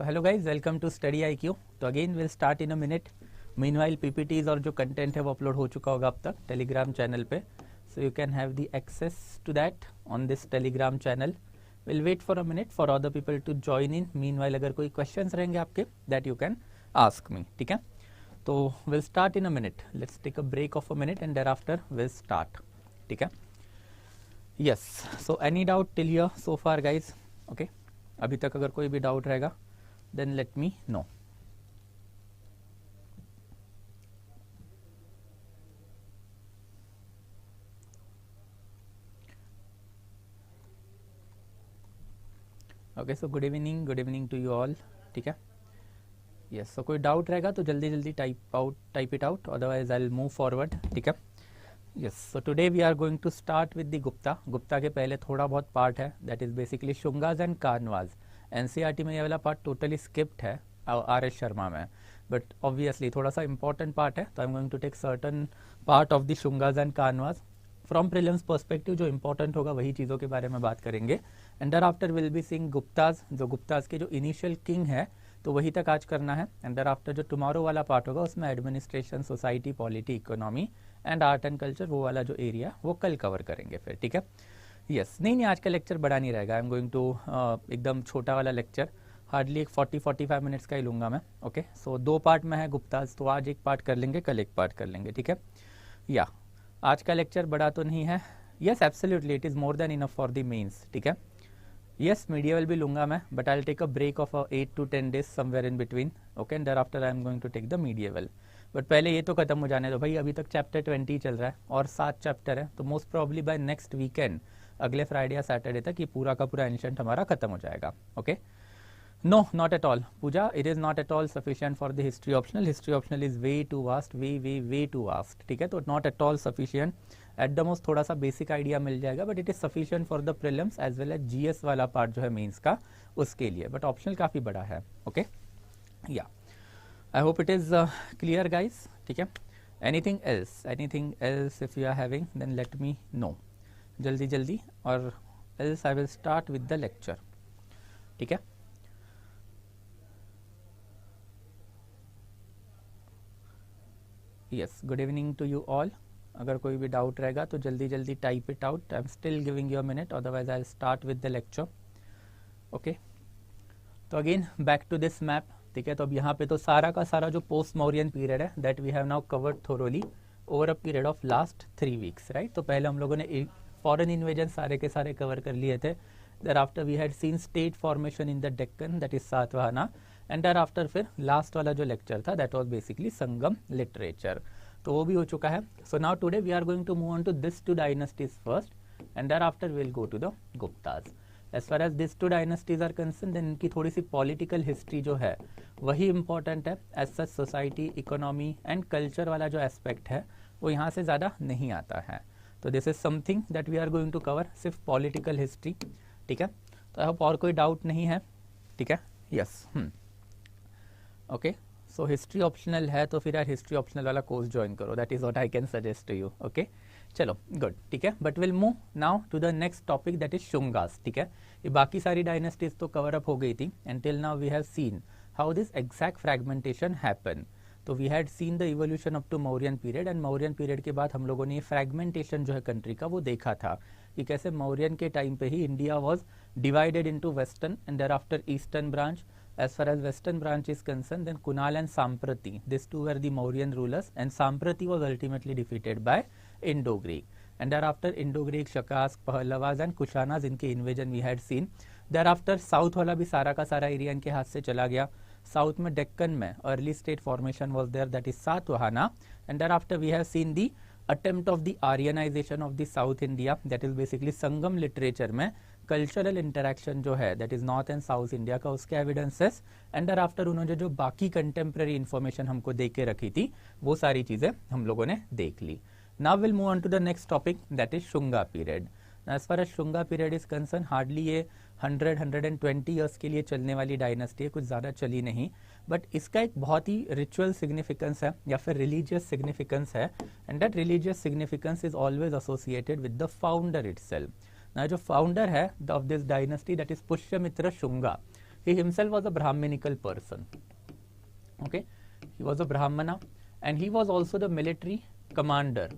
So hello guys, welcome to Study IQ. तो again we'll start in a minute. Meanwhile PPTs और जो content है वो upload हो चुका होगा अब तक Telegram channel पे. So you can have the access to that on this Telegram channel. We'll wait for a minute for other people to join in. Meanwhile अगर कोई questions रहेंगे आपके that you can ask me. ठीक है? तो we'll start in a minute. Let's take a break of a minute and thereafter we'll start. ठीक है? Yes. So any doubt till here so far guys? Okay. अभी तक अगर कोई भी डाउट रहेगा then let me know. Okay so good evening to you all. ठीक है. यस सो कोई डाउट रहेगा तो जल्दी जल्दी type it out, otherwise I will move forward. ठीक है. Yes so today we are going to start with the Gupta के पहले थोड़ा बहुत पार्ट है that is basically Shungas and Kanvas. NCERT में ये वाला पार्ट टोटली स्किप्ड है आर एस शर्मा में, बट ऑब्वियसली थोड़ा सा इंपॉर्टेंट पार्ट है तो I am going to take certain part of the Shungas and Kanvas from prelims perspective. जो इंपॉर्टेंट होगा वही चीज़ों के बारे में बात करेंगे. And thereafter will be seeing Guptas, जो गुप्ताज के जो इनिशियल किंग है तो वही तक आज करना है. एंड देयर आफ्टर जो टुमारो वाला पार्ट होगा उसमें administration, society, polity, economy and art and culture, वो वाला जो एरिया वो कल कवर करेंगे फिर. ठीक है. यस नहीं आज का लेक्चर बड़ा नहीं रहेगा. आई एम गोइंग टू एकदम छोटा वाला लेक्चर, हार्डली एक 40-45 मिनट्स का ही लूँगा मैं. ओके सो 2 पार्ट में है गुप्ताज, तो आज एक पार्ट कर लेंगे, कल एक पार्ट कर लेंगे. ठीक है. या आज का लेक्चर बड़ा तो नहीं है. Yes absolutely it is more than enough for the mains. ठीक है. यस मीडिएवल भी लूँगा मैं, but I will take a break of 8 to 10 days somewhere in between. Okay and thereafter I am going to take the medieval. But पहले ये तो खत्म हो जाने दो भाई. अभी तक चैप्टर 20 चल रहा है और 7 चैप्टर है, तो most probably by next weekend, अगले फ्राइडे या सैटरडे तक ये पूरा का पूरा एंशिएंट हमारा खत्म हो जाएगा. Okay no not at all Puja, it is not at all sufficient for the history optional. History optional is way too vast, way too vast. ठीक है. तो not at all sufficient. At the most थोड़ा सा basic idea मिल जाएगा, but it is sufficient for the prelims as well as GS वाला part जो है मेंस का उसके लिए. बट ऑप्शनल काफ़ी बड़ा है. ओके या I hope it is clear guys. ठीक है. Anything else if you are having then let me know जल्दी जल्दी, और else I will start with the lecture. ठीक है. Yes good evening to you all. अगर कोई भी डाउट रहेगा तो जल्दी जल्दी type it out. I am still giving you a minute, otherwise I will start with the lecture. Okay तो again back to this map. ठीक है. तो अब यहाँ पे तो सारा का सारा जो पोस्ट मौर्यन पीरियड है that we have now covered thoroughly over a period of last 3 weeks right. तो पहले हम लोगों ने फॉरेन इन्वेजन सारे के सारे कवर कर लिए थे. Thereafter we had seen state formation in the Deccan that is Satavahana. And thereafter फिर लास्ट वाला जो लेक्चर था that was basically Sangam literature, तो वो भी हो चुका है. So now today we are going to move on to this 2 dynasties first and thereafter we will go to the Guptas. As far as this 2 dynasties are concern then इनकी थोड़ी सी political history जो है वही important है. As such society, economy and culture वाला जो aspect है वो यहाँ से ज़्यादा नहीं आता है. तो this is something that we are going to cover, सिर्फ पॉलिटिकल हिस्ट्री. ठीक है. तो आई होप और कोई डाउट नहीं है. ठीक है. Yes okay so history optional है तो फिर यार हिस्ट्री ऑप्शनल वाला कोर्स ज्वाइन करो, that is what I can suggest to you. Okay चलो गुड. ठीक है. But will move now to the next topic that is Shungas. ठीक है. ये बाकी सारी डायनेस्टीज तो कवर अप हो गई थी and till now we have seen how this exact fragmentation happen. तो we had seen the evolution up to Mauryan period and Mauryan period के बाद हम लोगों ने ये फ्रैगमेंटेशन जो है कंट्री का वो देखा था कि कैसे मौर्यन के टाइम पे ही India was divided into western and thereafter eastern branch. As far as western branch is concerned, then Kunal and Samprati, these two were the Mauryan rulers, and Samprati was ultimately defeated by Indo-Greek. And thereafter Indo-Greek, Shakas, Pahallavas and Kushanas इनके invasion we had seen. Thereafter south वाला भी सारा का सारा area इनके हाथ से चला गया. साउथ में डेक्कन में early state formation was there that is Satavahana. And thereafter we have seen the attempt of the Aryanization of the South India, that is basically Sangam literature में कल्चरल इंटरेक्शन जो है that is north and south India का उसके evidences. And there after उन्होंने जो बाकी contemporary information हमको दे के रखी थी वो सारी चीज़ें हम लोगों ने देख ली. Now will move on to the next topic that is Shunga period. As far as Shunga period is concern hardly ये 100-120 ईयर्स के लिए चलने वाली डायनेस्टी है, कुछ ज़्यादा चली नहीं. बट इसका एक बहुत ही रिचुअल सिग्निफिकेंस है या फिर रिलीजियस सिग्निफिकेंस है. And that religious significance is always associated with the founder itself. ना जो फाउंडर है of this dynasty that is Pushyamitra Shunga. He himself was a Brahminical person. Okay, he was a Brahmana, and he was also the military commander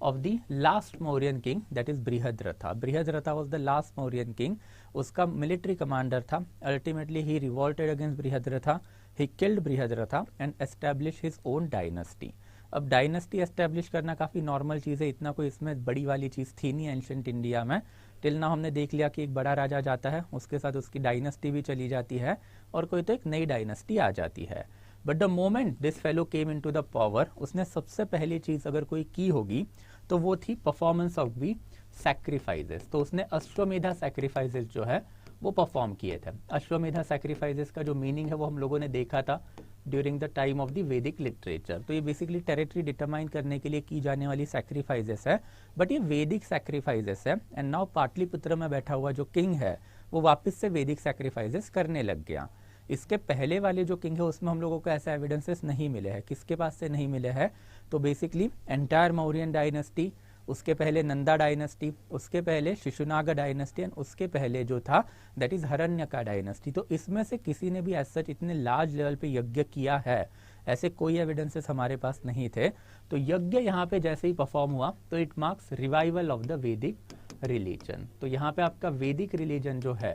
of the last Mauryan king, that is Brihadratha. Brihadratha was the last Mauryan king. उसका military commander था. Ultimately he revolted against Brihadratha. He killed Brihadratha and established his own dynasty. अब dynasty establish करना काफ़ी normal चीज़ है, इतना कोई इसमें बड़ी वाली चीज़ थी नहीं एंशिएंट इंडिया में. टिल नाउ हमने देख लिया कि एक बड़ा राजा जाता है, उसके साथ उसकी डायनेस्टी भी चली जाती है और कोई तो एक नई डायनेस्टी आ जाती है. But the moment this fellow came into the power, उसने सबसे पहली चीज़ अगर कोई की होगी तो वो थी परफॉर्मेंस ऑफ दी सैक्रिफाइसेस. तो उसने अश्वमेधा सैक्रिफाइसेस जो है वो परफॉर्म किए थे. अश्वमेधा सैक्रिफाइसेस का जो मीनिंग है वो हम लोगों ने देखा था during the time of the वैदिक लिटरेचर. तो ये बेसिकली टेरिटरी डिटरमाइन करने के लिए की जाने वाली सैक्रिफाइसेस है, बट ये वैदिक सैक्रिफाइसेस है. एंड नाउ पाटलिपुत्र में बैठा हुआ जो किंग है वो वापस से वैदिक सैक्रिफाइसेस करने लग गया. इसके पहले वाले जो किंग है उसमें हम लोगों को ऐसे एविडेंसेस नहीं मिले हैं. किसके पास से नहीं मिले हैं? तो बेसिकली एंटायर मौर्यन डायनेस्टी, उसके पहले नंदा डायनेस्टी, उसके पहले शिशुनागा डायनेस्टी एंड उसके पहले जो था दैट इज हरण्यका डायनेस्टी. तो इसमें से किसी ने भी ऐसा इतने लार्ज लेवल पे यज्ञ किया है ऐसे कोई एविडेंसेस हमारे पास नहीं थे. तो यज्ञ यहाँ पे जैसे ही परफॉर्म हुआ तो it marks revival of the वैदिक रिलीजन. तो यहाँ पे आपका वैदिक रिलीजन जो है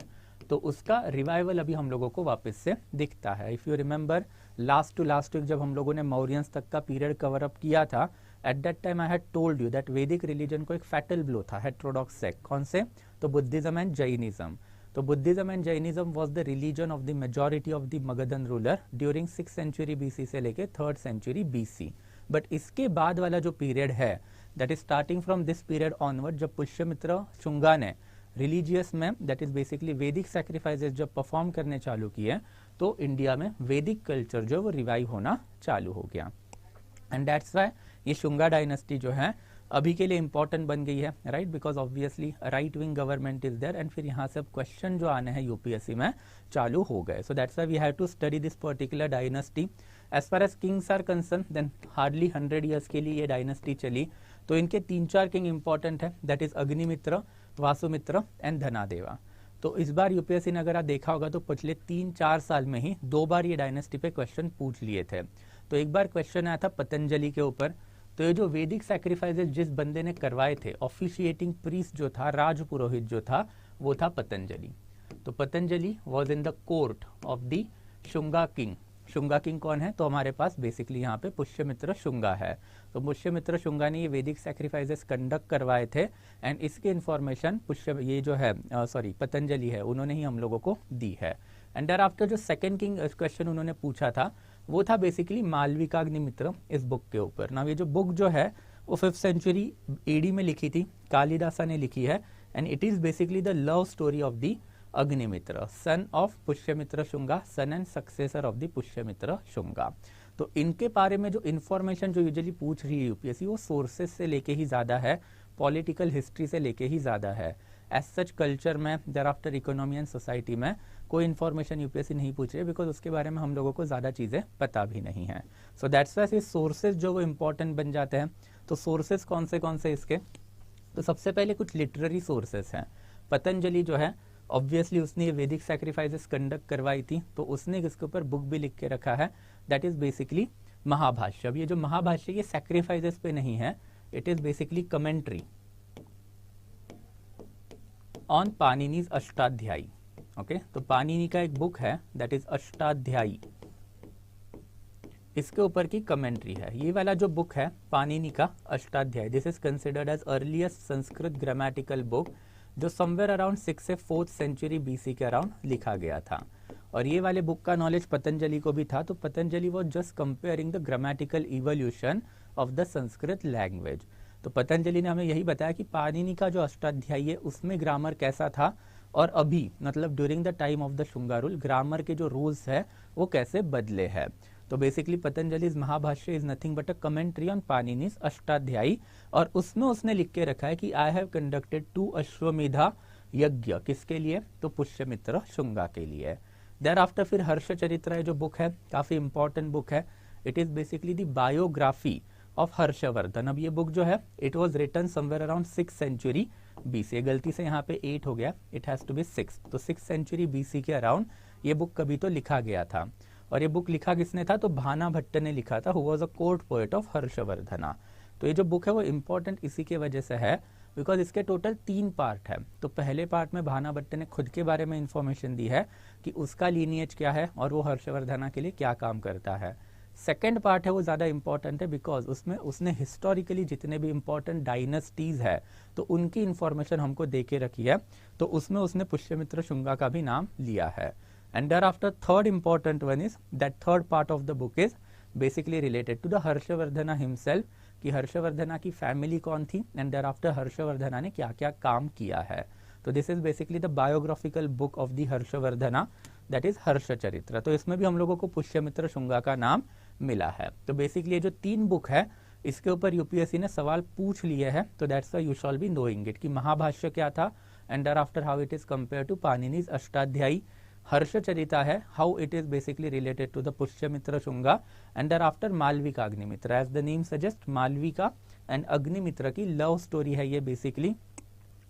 तो उसका रिवाइवल अभी हम लोगों को वापस से दिखता है. If you remember last to last week जब हम लोगों ने मौर्यंस तक का पीरियड कवर अप किया था, at that time I had told you that Vedic religion को एक फैटल ब्लो था हेट्रोडॉक्स सेक्ट. कौन से? तो बुद्धिज्म एंड जैनिज्म. तो Buddhism and Jainism was the religion of the majority of the Magadhan ruler during 6th century BC से लेके 3rd century BC. But इसके बाद वाला जो पीरियड है that is starting from this period onward, जब पुष्यमित्र शुंगा ने रिलीजियस में दैट इज बेसिकली वैदिक सैक्रिफाइसेस जब परफॉर्म करने चालू किए तो इंडिया में वैदिक कल्चर जो वो रिवाइव होना चालू हो गया. एंड दैट्स वाई ये शुंगा डायनेस्टी जो है अभी के लिए इंपॉर्टेंट बन गई है, right, because obviously right wing government is there and फिर यहाँ से अब क्वेश्चन जो आने हैं यूपीएससी में चालू हो गए. So that's why we have to study this particular dynasty. As far as kings are concern then hardly 100 years के लिए ये डायनेस्टी चली. तो इनके 3-4 किंग इंपॉर्टेंट है, that is Agnimitra, Vasumitra and Dhanadeva. तो इस बार यूपीएससी ने अगर आप देखा होगा तो पिछले 3-4 साल में ही 2 बार ये डायनेस्टी पे क्वेश्चन पूछ लिए थे. तो एक बार क्वेश्चन आया था पतंजलि के ऊपर. तो ये जो वैदिक सैक्रिफाइसेस जिस बंदे ने करवाए थे, ऑफिशिएटिंग प्रीस्ट जो था, राज पुरोहित जो था, वो था पतंजलि. तो Patanjali was in the court of the Shunga king. Shunga king कौन है? तो हमारे पास बेसिकली यहाँ पे पुष्यमित्र शुंगा है. तो पुष्यमित्र शुंगा ने ये वैदिक सैक्रिफाइसेस कंडक्ट करवाए थे एंड इसकी इन्फॉर्मेशन ये जो है पतंजलि है उन्होंने ही हम लोगों को दी है. एंड देयर आफ्टर जो सेकंड किंग क्वेश्चन उन्होंने पूछा था वो था बेसिकली मालविकाग्निमित्र इस बुक के ऊपर. ना ये जो बुक जो है वो 5th सेंचुरी एडी में लिखी थी, कालिदासा ने लिखी है and it is basically the love story of the Agnimitra, son of Pushyamitra Shunga, son and successor of the Pushyamitra Shunga. तो इनके बारे में जो इन्फॉर्मेशन जो यूजुअली पूछ रही है यूपीएससी वो सोर्सेस से लेके ही ज़्यादा है, पॉलिटिकल हिस्ट्री से लेके ही ज़्यादा है. एज सच कल्चर में thereafter economy and society में कोई इन्फॉर्मेशन यूपीएससी नहीं पूछ रही है बिकॉज उसके बारे में हम लोगों को ज़्यादा चीज़ें पता भी नहीं है. सो दैट्स वाई सोर्सेज जो वो इम्पोर्टेंट बन जाते हैं. तो सोर्सेज कौन से इसके? तो सबसे पहले कुछ लिटरेरी सोर्सेस हैं. पतंजलि जो है ऑब्वियसली उसने ये वैदिक सैक्रिफाइसेस कंडक्ट करवाई थी तो उसने इसके ऊपर बुक भी लिख के रखा है, दैट इज बेसिकली महाभाष्य. अब ये जो महाभाष्य ये सैक्रिफाइसेस पे नहीं है, it is basically commentary on Panini's Ashtadhyayi. Okay, तो पाणिनी का एक बुक है दैट इज अष्टाध्यायी, इसके ऊपर की कमेंट्री है. ये वाला जो बुक है पाणिनी का Ashtadhyayi, this is considered as earliest Sanskrit grammatical book जो समवेयर अराउंड 6th से 4th सेंचुरी बीसी के अराउंड लिखा गया था. और ये वाले बुक का नॉलेज पतंजलि को भी था. तो Patanjali was just comparing the grammatical evolution of the Sanskrit language. तो पतंजलि ने हमें यही बताया कि पाणिनी का जो अष्टाध्यायी है उसमें ग्रामर कैसा था और अभी मतलब during the time of the Shunga rule grammar के जो रूल्स है वो कैसे बदले हैं. तो basically Patanjali's Mahabhashya is nothing but a commentary on Panini's Ashtadhyayi और उसमें उसने लिख के रखा है कि आई हैव कंडक्टेड 2 अश्वमेधा यज्ञ. किसके लिए? तो पुष्यमित्र शुंगा के लिए. देयर आफ्टर फिर हर्षचरित्र जो बुक है काफी इंपॉर्टेंट बुक है. It is basically the biography of Harshavardhan. अब ये बुक जो है it was written somewhere around 6th century BC. गलती से यहाँ पे 8 हो गया, इट हैज टू बी 6. तो 6th सेंचुरी बीसी के अराउंड ये बुक कभी तो लिखा गया था। और ये बुक लिखा किसने था? तो भाना भट्ट ने लिखा था, who was a court poet of Harshavardhana. तो ये जो बुक है वो इम्पोर्टेंट इसी के वजह से है बिकॉज इसके टोटल 3 पार्ट है। तो पहले पार्ट में भाना भट्ट ने खुद के बारे में इंफॉर्मेशन दी है कि उसका लीनिएज क्या है और वो हर्षवर्धना के लिए क्या काम करता है। सेकेंड पार्ट है वो ज़्यादा इंपॉर्टेंट है बिकॉज उसमें उसने हिस्टोरिकली जितने भी इंपॉर्टेंट डायनेस्टीज है तो उनकी इंफॉर्मेशन हमको दे के रखी है। तो उसमें उसने पुष्यमित्र शुंगा का भी नाम लिया है। And thereafter third important one is that third part of the book is basically related to the Harshavardhana himself, कि हर्षवर्धना की फैमिली कौन थी एंड देयर आफ्टर हर्षवर्धना ने क्या क्या काम किया है। तो this is basically the biographical book of the Harshavardhana, that is Harshacharitra. तो इसमें भी हम लोगों को पुष्यमित्र शुंगा का नाम मिला है। तो बेसिकली ये जो 3 बुक है इसके ऊपर यूपीएससी ने सवाल पूछ लिए हैं, तो that's why you shall be knowing it कि महाभाष्य क्या था and thereafter how it is compare to Panini's Ashtadhyayi. Harshacharita है how it is basically related to the Pushyamitra Shunga and thereafter Malavika Agnimitra, as the name suggest Malavika and Agnimitra की लव स्टोरी है ये basically.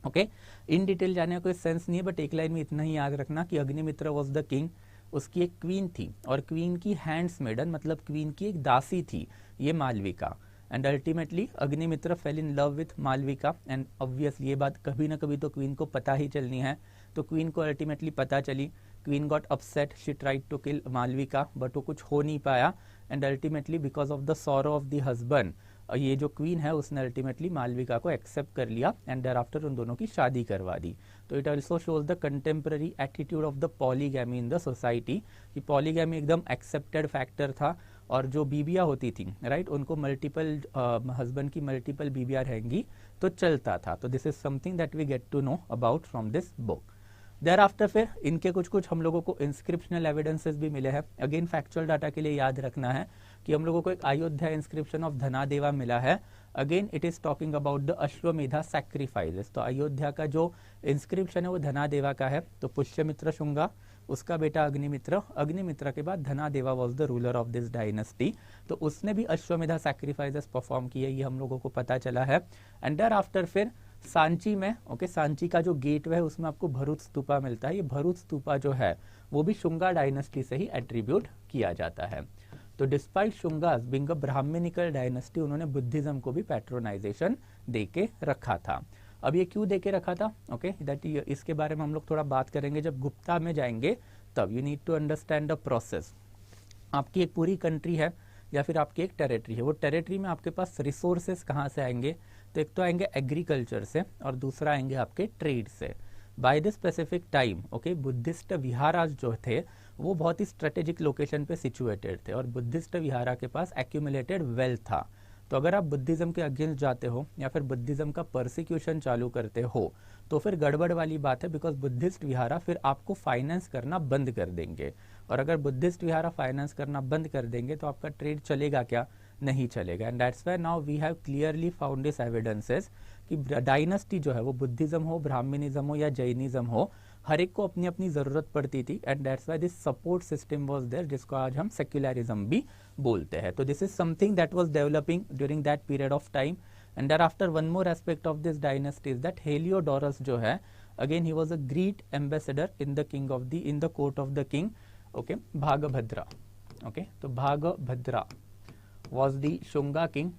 Okay, in detail जाने का कोई सेंस नहीं है, बट एक लाइन में इतना ही याद रखना कि अग्निमित्र वॉज द किंग, उसकी एक क्वीन थी और क्वीन की हैंड्स मेडन मतलब क्वीन की एक दासी थी ये Malavika. And ultimately Agnimitra fell in love with Malavika and obviously ये बात कभी ना कभी तो क्वीन को पता ही चलनी है। तो क्वीन को अल्टीमेटली पता चली, queen got upset, she tried to kill Malavika but वो कुछ हो नहीं पाया and ultimately because of the sorrow of the husband ये जो क्वीन है उसने अल्टीमेटली मालविका को एक्सेप्ट कर लिया एंड देयर आफ्टर उन दोनों की शादी करवा दी। तो it also shows the contemporary attitude of the polygamy in the society कि पॉलीगैमी एकदम एक्सेप्टेड फैक्टर था और जो बीबियाँ होती थी राइट उनको मल्टीपल हस्बैंड की मल्टीपल बीबियाँ रहेंगी तो चलता था। तो this is something that we get to know about from this book. Thereafter फिर इनके कुछ हम लोगों को इंस्क्रिप्शनल एविडेंसेस भी मिले हैं। अगेन फैक्चुअल डाटा के लिए याद रखना है कि हम लोगों को एक अयोध्या इंस्क्रिप्शन ऑफ धनादेवा मिला है। Again it is talking about the Ashvamedha sacrifices. तो अयोध्या का जो इंस्क्रिप्शन है वो धनादेवा का है। तो पुष्यमित्र शुंगा, उसका बेटा अग्निमित्र, अग्निमित्र के बाद Dhanadeva was the ruler of this dynasty. तो उसने भी अश्वमेधा सैक्रिफाइसेस परफॉर्म किए, ये हम लोगों को पता चला है। एंड देयर आफ्टर फिर सांची में सांची का जो गेटवे है उसमें आपको भरूच स्तूपा मिलता है। ये भरूच स्तूपा जो है वो भी शुंगा डायनेस्टी से ही एट्रीब्यूट किया जाता है। तो despite Shungas being a Brahminical dynasty उन्होंने बुद्धिज्म को भी पैट्रोनाइजेशन दे के रखा था। अब ये क्यों दे के रखा था? दैट इसके बारे में हम लोग थोड़ा बात करेंगे जब गुप्ता में जाएंगे तब। You need to understand the process. आपकी एक पूरी कंट्री है या फिर आपकी एक टेरिटरी है, वो टेरिटरी में आपके पास रिसोर्सेस कहाँ से आएंगे? तो एक तो आएंगे एग्रीकल्चर से और दूसरा आएंगे आपके ट्रेड से। By this specific time Buddhist viharas जो थे वो बहुत ही स्ट्रेटेजिक लोकेशन पे सिचुएटेड थे और बुद्धिस्ट विहारा के पास एक्यूमुलेटेड वेल्थ था। तो अगर आप बुद्धिज्म के अगेंस्ट जाते हो या फिर बुद्धिज्म का परसिक्यूशन चालू करते हो तो फिर गड़बड़ वाली बात है, बिकॉज बुद्धिस्ट विहारा फिर आपको फाइनेंस करना बंद कर देंगे। और अगर बुद्धिस्ट विहारा फाइनेंस करना बंद कर देंगे तो आपका ट्रेड चलेगा क्या? नहीं चलेगा। And that's why now we have clearly found this evidences कि डायनेस्टी जो है वो बुद्धिज्म हो, ब्राह्मणिज्म हो या जैनिज्म हो, हर एक को अपनी अपनी ज़रूरत पड़ती थी। And that's why this support system was there, जिसको आज हम सेक्युलरिज्म भी बोलते हैं। तो this is something that was developing during that period of time. And thereafter one more aspect of this dynasty is that Heliodorus जो है again he was a great ambassador in the court of the king Bhagabhadra. तो Bhagabhadra was the Shunga king.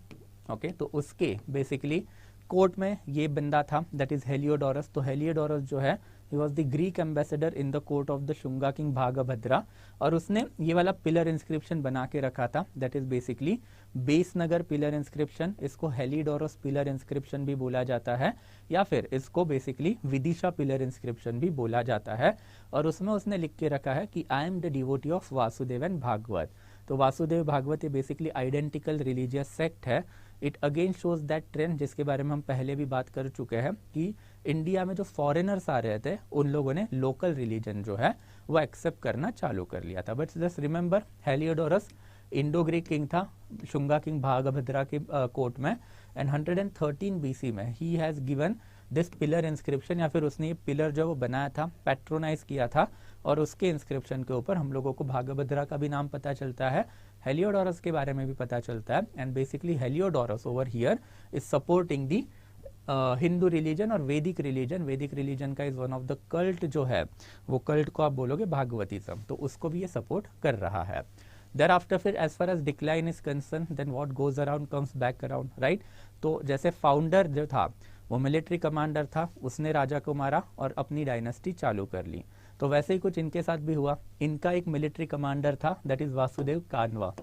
तो उसके basically court में ये बंदा था that is Heliodorus. तो हेलियोडोरस जो है he was the Greek ambassador in the court of the Shunga king Bhagabhadra और उसने ये वाला पिलर इंस्क्रिप्शन बना के रखा था that is basically Besnagar pillar inscription. इसको हेलियोडोरस पिलर इंस्क्रिप्शन भी बोला जाता है या फिर इसको बेसिकली विदिशा पिलर इंस्क्रिप्शन भी बोला जाता है। और उसमें उसने लिख के रखा है कि I am the devotee of Vasudev and Bhagavat. तो वासुदेव भागवत ये बेसिकली आइडेंटिकल रिलीजियस सेक्ट है। It again shows that trend जिसके बारे में हम पहले भी बात कर चुके हैं कि इंडिया में जो फॉरेनर्स आ रहे थे उन लोगों ने लोकल रिलीजन जो है वो एक्सेप्ट करना चालू कर लिया था। But just remember Heliodorus Indo Greek king था शुंगा किंग भागभद्रा के कोर्ट में। एंड 113 BC में he has given this pillar inscription या फिर उसने ये पिलर जो वो बनाया था पैट्रोनाइज किया था और उसके इंस्क्रिप्शन के ऊपर हम लोगों को भागभद्रा का भी नाम पता चलता है, हेलियोडोरस के बारे में भी पता चलता है। And basically Heliodorus over here is supporting the Hindu religion और वैदिक रिलीजन का is one of the cult जो है, वो कल्ट को आप बोलोगे भागवतिज्म, तो उसको भी ये सपोर्ट कर रहा है। देयर आफ्टर फिर as far as decline is concern, then what goes around comes back around, right. तो जैसे फाउंडर जो था वो मिलिट्री कमांडर था, उसने राजा को मारा और अपनी डायनेस्टी चालू कर ली, तो वैसे ही कुछ इनके साथ भी हुआ। इनका एक मिलिट्री कमांडर था, that is Vasudeva Kanva.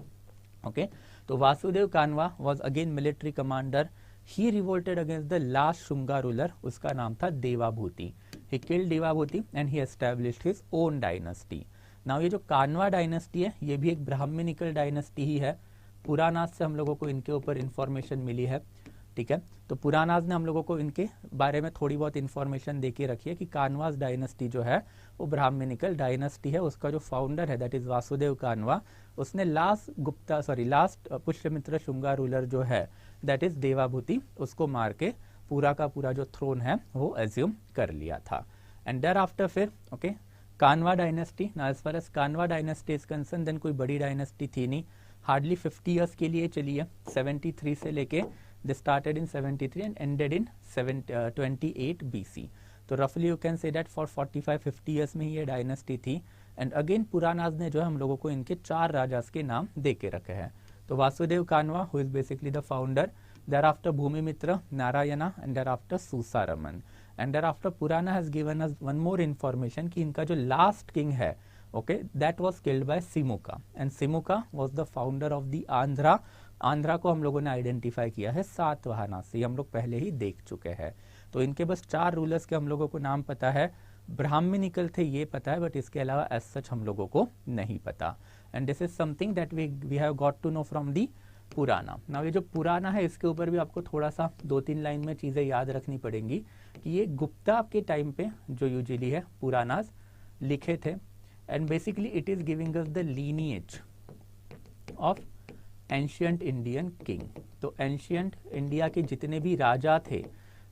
Okay, तो Vasudeva Kanva was again military commander. He revolted against the last Shunga ruler, उसका नाम था Devabhuti. He killed Devabhuti and he established his own dynasty. Now ये जो कानवा डायनेस्टी है, ये भी एक ब्राह्मणिकल डायनेस्टी ही है। पुरानास से हम लोगों को इनके ऊपर इंफॉर्मेशन मिली है, ठीक है। तो पुरानास ने हम लोगों को इनके बारे में थोड़ी बहुत इंफॉर्मेशन दे के रखी है कि कानवास डायनेस्टी जो है वो ब्राह्मणिकल डायनेस्टी है। उसका जो फाउंडर है दैट इज वासुदेव कानवा, उसने लास्ट पुष्यमित्र शुंगा रूलर जो है दैट इज देवाभूति, उसको मार के पूरा का पूरा जो थ्रोन है वो एज्यूम कर लिया था। एंड देयर आफ्टर फिर ओके कानवा डायनेस्टी, ना एज फार एज कानवा डायनेस्टी इज कंसर्न, देन कोई बड़ी डायनेस्टी थी नहीं, हार्डली 50 ईयर्स के लिए चली है, 73 से लेके they started in 73 and ended in 28 BC. तो रफली you can say that for 45-50 years में ही ये डायनेस्टी थी। एंड अगेन पुरानास ने जो है हम लोगों को इनके 4 राजास के नाम दे के रखे हैं। तो Vasudeva Kanva who is basically the founder, thereafter Bhumimitra, Narayana and thereafter Susarman. And thereafter Purana has given us one more information कि इनका जो लास्ट किंग है okay that was killed by Simuka, and Simuka was the founder of the Andhra. Andhra को हम लोगों ने identify किया है सातवाहना से, हम लोग पहले ही देख चुके हैं। तो इनके बस 4 रूलर्स के हम लोगों को नाम पता है, ब्राह्मणिकल थे ये पता है, बट इसके अलावा एज सच हम लोगों को नहीं पता। And this is something that we have got to know from the Purana. Now ये जो पुराना है इसके ऊपर भी आपको थोड़ा सा 2-3 लाइन में चीज़ें याद रखनी पड़ेंगी कि ये गुप्ता के टाइम पे जो यूजुअली है पुरानास लिखे थे। And basically it is giving us the lineage of ancient Indian king. तो एंशियंट इंडिया के जितने भी राजा थे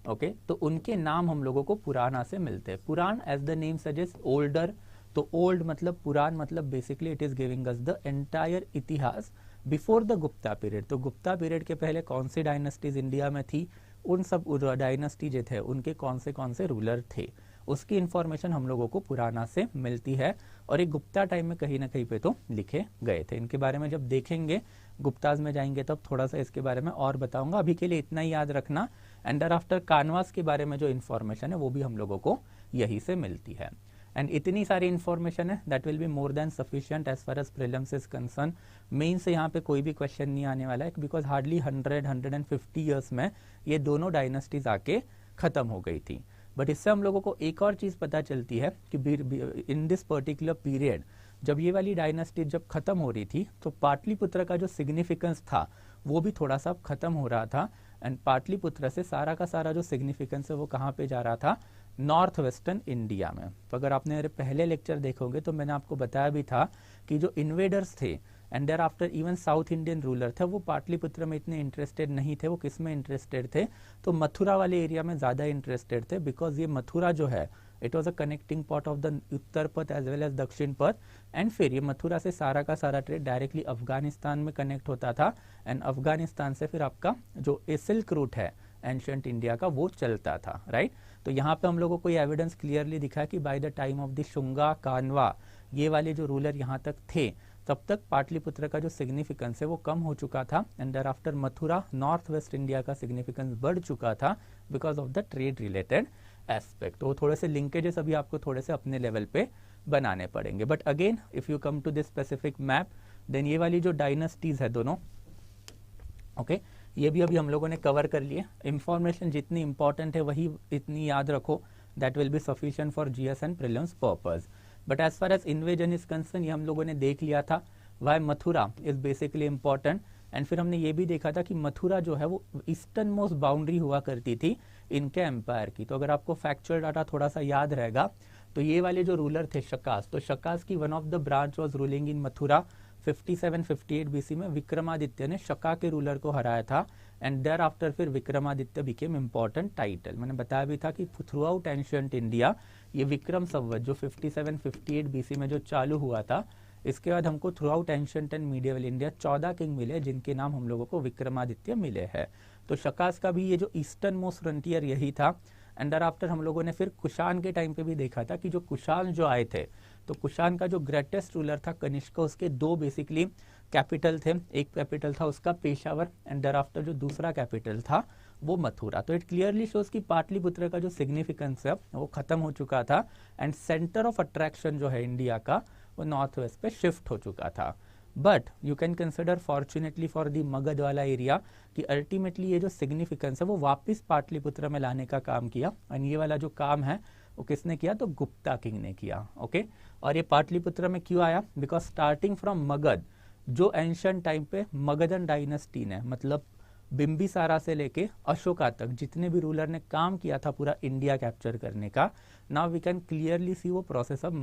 ओके तो उनके नाम हम लोगों को पुराना से मिलते हैं। Purana as the name suggest older, तो ओल्ड मतलब पुराण मतलब basically it is giving us the entire इतिहास बिफोर द गुप्ता पीरियड। तो गुप्ता पीरियड के पहले कौन सी डायनेस्टीज इंडिया में थी, उन सब डायनेस्टी जो थे उनके कौन से रूलर थे, उसकी इंफॉर्मेशन हम लोगों को पुराना से मिलती है। और एक गुप्ता टाइम में कहीं ना कहीं पे तो लिखे गए थे। इनके बारे में जब देखेंगे गुप्ताज में जाएंगे तब थोड़ा सा इसके बारे में और बताऊंगा, अभी के लिए इतना ही याद रखना। एंड देयर आफ्टर कानवास के बारे में जो इन्फॉर्मेशन है वो भी हम लोगों को यही से मिलती है। एंड इतनी सारी इन्फॉर्मेशन है that will be more than sufficient as far as prelims is concern. Main से यहाँ पे कोई भी क्वेश्चन नहीं आने वाला है बिकॉज हार्डली 150 ईयर्स में ये दोनों डायनेस्टीज आके खत्म हो गई थी। बट इससे हम लोगों को एक और चीज़ पता चलती है कि इन दिस पर्टिकुलर पीरियड जब ये वाली डायनेस्टी जब खत्म हो रही थी तो पाटलिपुत्र का जो सिग्निफिकेंस था वो भी थोड़ा सा खत्म हो रहा था। एंड पाटलिपुत्र से सारा का सारा जो सिग्निफिकेंस है वो कहाँ पे जा रहा था, नॉर्थ वेस्टर्न इंडिया में। तो अगर आपने मेरे पहले लेक्चर देखोगे तो मैंने आपको बताया भी था कि जो इन्वेडर्स थे and thereafter even south Indian ruler थे वो पाटलिपुत्र में इतने इंटरेस्टेड नहीं थे। वो किस में इंटरेस्टेड थे, तो मथुरा वाले एरिया में ज़्यादा इंटरेस्टेड थे बिकॉज ये मथुरा जो है it was a connecting point of the Uttarapath as well as दक्षिण पथ। एंड फिर ये मथुरा से सारा का सारा ट्रेड डायरेक्टली अफगानिस्तान में कनेक्ट होता था। एंड अफगानिस्तान से फिर आपका जो सिल्क रूट है एंशियंट इंडिया का वो चलता था, राइट। तो यहाँ पे हम लोगों को ये एविडेंस क्लियरली दिखा है कि by the time of the Shunga कानवा ये वाले जो रूलर यहाँ तक थे तब तक पाटलिपुत्र का जो सिग्निफिकेंस है वो कम हो चुका था। And thereafter Mathura north west India का सिग्निफिकेंस बढ़ चुका था because of the trade related aspect. तो थोड़े से लिंकेजेस अभी आपको थोड़े से अपने लेवल पे बनाने पड़ेंगे। But again if you come to this specific map then ये वाली जो डायनेस्टीज है दोनों ओके ये भी अभी हम लोगों ने कवर कर लिए। इंफॉर्मेशन जितनी इंपॉर्टेंट है वही इतनी याद रखो, that will be sufficient for GS and prelims purpose. But as far as invasion is concern ये हम लोगों ने देख लिया था, why Mathura is basically important. And फिर हमने ये भी देखा था कि मथुरा जो है वो ईस्टर्न मोस्ट बाउंड्री हुआ करती थी इनके एम्पायर की। तो अगर आपको फैक्चुअल डाटा थोड़ा सा याद रहेगा तो ये वाले जो रूलर थे शकास, तो शकास की one of the branch was ruling in Mathura. 57-58 BC में विक्रमादित्य ने शका के रूलर को हराया था। एंड देयर आफ्टर फिर विक्रमादित्य बिकेम इम्पॉर्टेंट टाइटल। मैंने बताया भी था कि थ्रू आउट एंशियंट इंडिया ये विक्रम संवत जो 57-58 बीसी में जो चालू हुआ था इसके बाद हमको through out ancient and medieval India 14 king मिले जिनके नाम हम लोगों को विक्रमादित्य मिले हैं। तो शकास का भी ये जो ईस्टर्न मोस्ट फ्रंटियर यही था। एंड दर आफ्टर हम लोगों ने फिर कुषाण के टाइम पे भी देखा था कि जो कुषाण जो आए थे, तो कुषाण का जो ग्रेटेस्ट रूलर था कनिष्क, उसके दो बेसिकली कैपिटल थे। एक कैपिटल था उसका पेशावर एंड दर आफ्टर जो दूसरा कैपिटल था वो मथुरा। तो इट क्लियरली शोज कि पाटलिपुत्र का जो सिग्निफिकेंस है वो खत्म हो चुका था एंड सेंटर ऑफ अट्रैक्शन जो है इंडिया का वो नॉर्थ वेस्ट पे शिफ्ट हो चुका था। But you can consider fortunately for the Magadh वाला एरिया कि अल्टीमेटली ये जो सिग्निफिकेंस है वो वापस पाटलिपुत्र में लाने का काम किया। एंड ये वाला जो काम है वो किसने किया, तो गुप्ता किंग ने किया। ओके और ये पाटलिपुत्र में क्यों आया, बिकॉज स्टार्टिंग फ्रॉम मगध, जो एंशिएंट टाइम पे मगधन डायनेस्टी ने, मतलब बिंबिसारा से लेके अशोका तक जितने भी रूलर ने काम किया था पूरा इंडिया कैप्चर करने का, now we can clearly see वो प्रोसेस ऑफ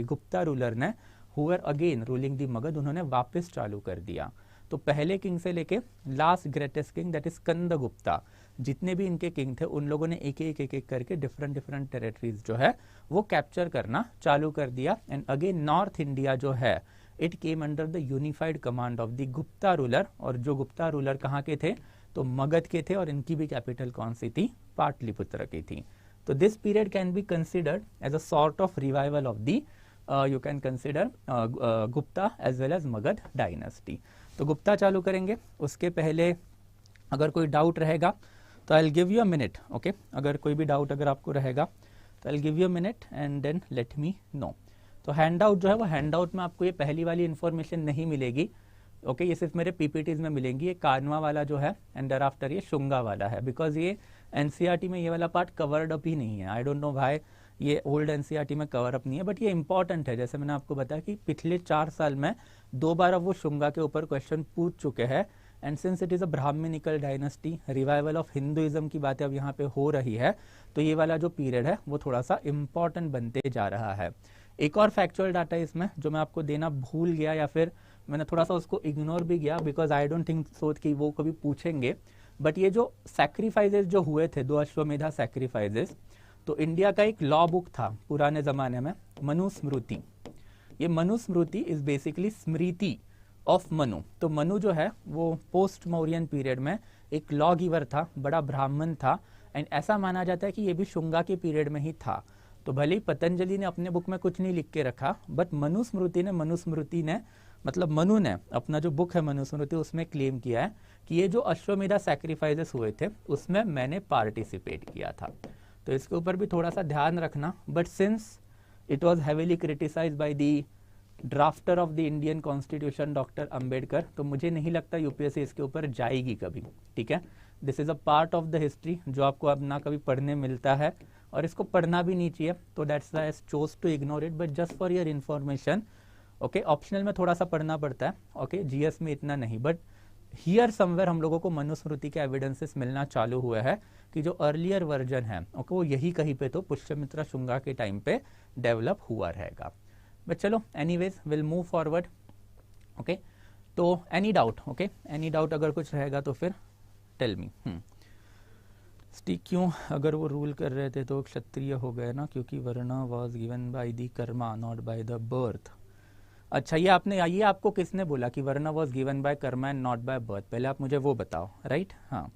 गुप्ता रूलर ने who were again ruling the Magadh, उन्होंने वापस चालू कर दिया। तो पहले किंग से लेके last greatest king that is Skandagupta, जितने भी इनके किंग थे उन लोगों ने एक एक करके डिफरेंट टेरिटरीज जो है वो कैप्चर करना चालू कर दिया। एंड अगेन नॉर्थ इंडिया जो है it came under the unified command of the Gupta ruler. और जो गुप्ता रूलर कहाँ के थे, तो मगध के थे, और इनकी भी कैपिटल कौन सी थी, पाटलिपुत्र की थी। तो this period can be considered as a sort of revival of the you can consider Gupta as well as Magadh dynasty. तो गुप्ता चालू करेंगे, उसके पहले अगर कोई डाउट रहेगा तो I will give you a minute. Okay अगर कोई भी डाउट अगर आपको रहेगा तो I will give you a minute and then let me know. तो हैंड आउट जो है वो हैंड आउट में आपको ये पहली वाली इन्फॉर्मेशन नहीं मिलेगी। ओके ये सिर्फ मेरे पीपीटीज में मिलेंगी। ये कानवा वाला जो है एंड दर आफ्टर ये शुंगा वाला है, बिकॉज ये एनसीईआरटी में ये वाला पार्ट कवर्ड अप ही नहीं है। आई डोंट नो भाई ये ओल्ड एनसीईआरटी में कवर अप नहीं है, बट ये इंपॉर्टेंट है। जैसे मैंने आपको बताया कि पिछले 4 साल में 2 बार अब वो शुंगा के ऊपर क्वेश्चन पूछ चुके हैं। And since it is a Brahminical dynasty, revival of Hinduism की बातें अब यहाँ पे हो रही है, तो ये वाला जो पीरियड है वो थोड़ा सा इंपॉर्टेंट बनते जा रहा है। एक और फैक्चुअल डाटा इसमें जो मैं आपको देना भूल गया, या फिर मैंने थोड़ा सा उसको इग्नोर भी किया because I don't think so कि वो कभी पूछेंगे, बट ये जो सैक्रिफाइसेस जो हुए थे 2 अश्वमेधा सैक्रिफाइसेस, तो इंडिया का एक लॉ बुक था पुराने जमाने में, मनुस्मृति। ये Manusmriti is basically Smriti of Manu. तो मनु जो है वो पोस्ट मौर्यन पीरियड में एक लॉ गिवर था, बड़ा ब्राह्मण था, एंड ऐसा माना जाता है कि ये भी शुंगा के पीरियड में ही था। तो भले ही पतंजलि ने अपने बुक में कुछ नहीं लिख के रखा, बट मनुस्मृति ने मतलब मनु ने अपना जो बुक है मनुस्मृति उसमें क्लेम किया है कि ये जो अश्वमेधा सैक्रिफाइसेस हुए थे उसमें मैंने पार्टिसिपेट किया था। तो इसके ऊपर भी थोड़ा सा ध्यान रखना। But since it was heavily criticised by the drafter of the Indian constitution doctor Ambedkar, तो मुझे नहीं लगता यूपीएससी इसके ऊपर जाएगी कभी। ठीक है, this is a part of the history जो आपको अब ना कभी पढ़ने मिलता है, और इसको पढ़ना भी नहीं चाहिए। तो that's why I chose to ignore it, but just for your information. Okay optional में थोड़ा सा पढ़ना पड़ता है, ओके जीएस में इतना नहीं, बट हियर समवेयर हम लोगों को मनुस्मृति के एविडेंसेस मिलना चालू हुआ है कि जो अर्लियर वर्जन है ओके वो यही कहीं पे तो पुष्यमित्रा शुंगा के टाइम पे डेवलप हुआ रहेगा। बट चलो anyways will move forward. Okay तो any doubt, okay any doubt अगर कुछ रहेगा तो फिर टेल मी। स्टिक क्यों अगर वो रूल कर रहे थे तो क्षत्रिय हो गए ना, क्योंकि varna was given by the karma not by the birth. अच्छा ये आपको किसने बोला कि varna was given by karma and not by birth, पहले आप मुझे वो बताओ, राइट? हाँ,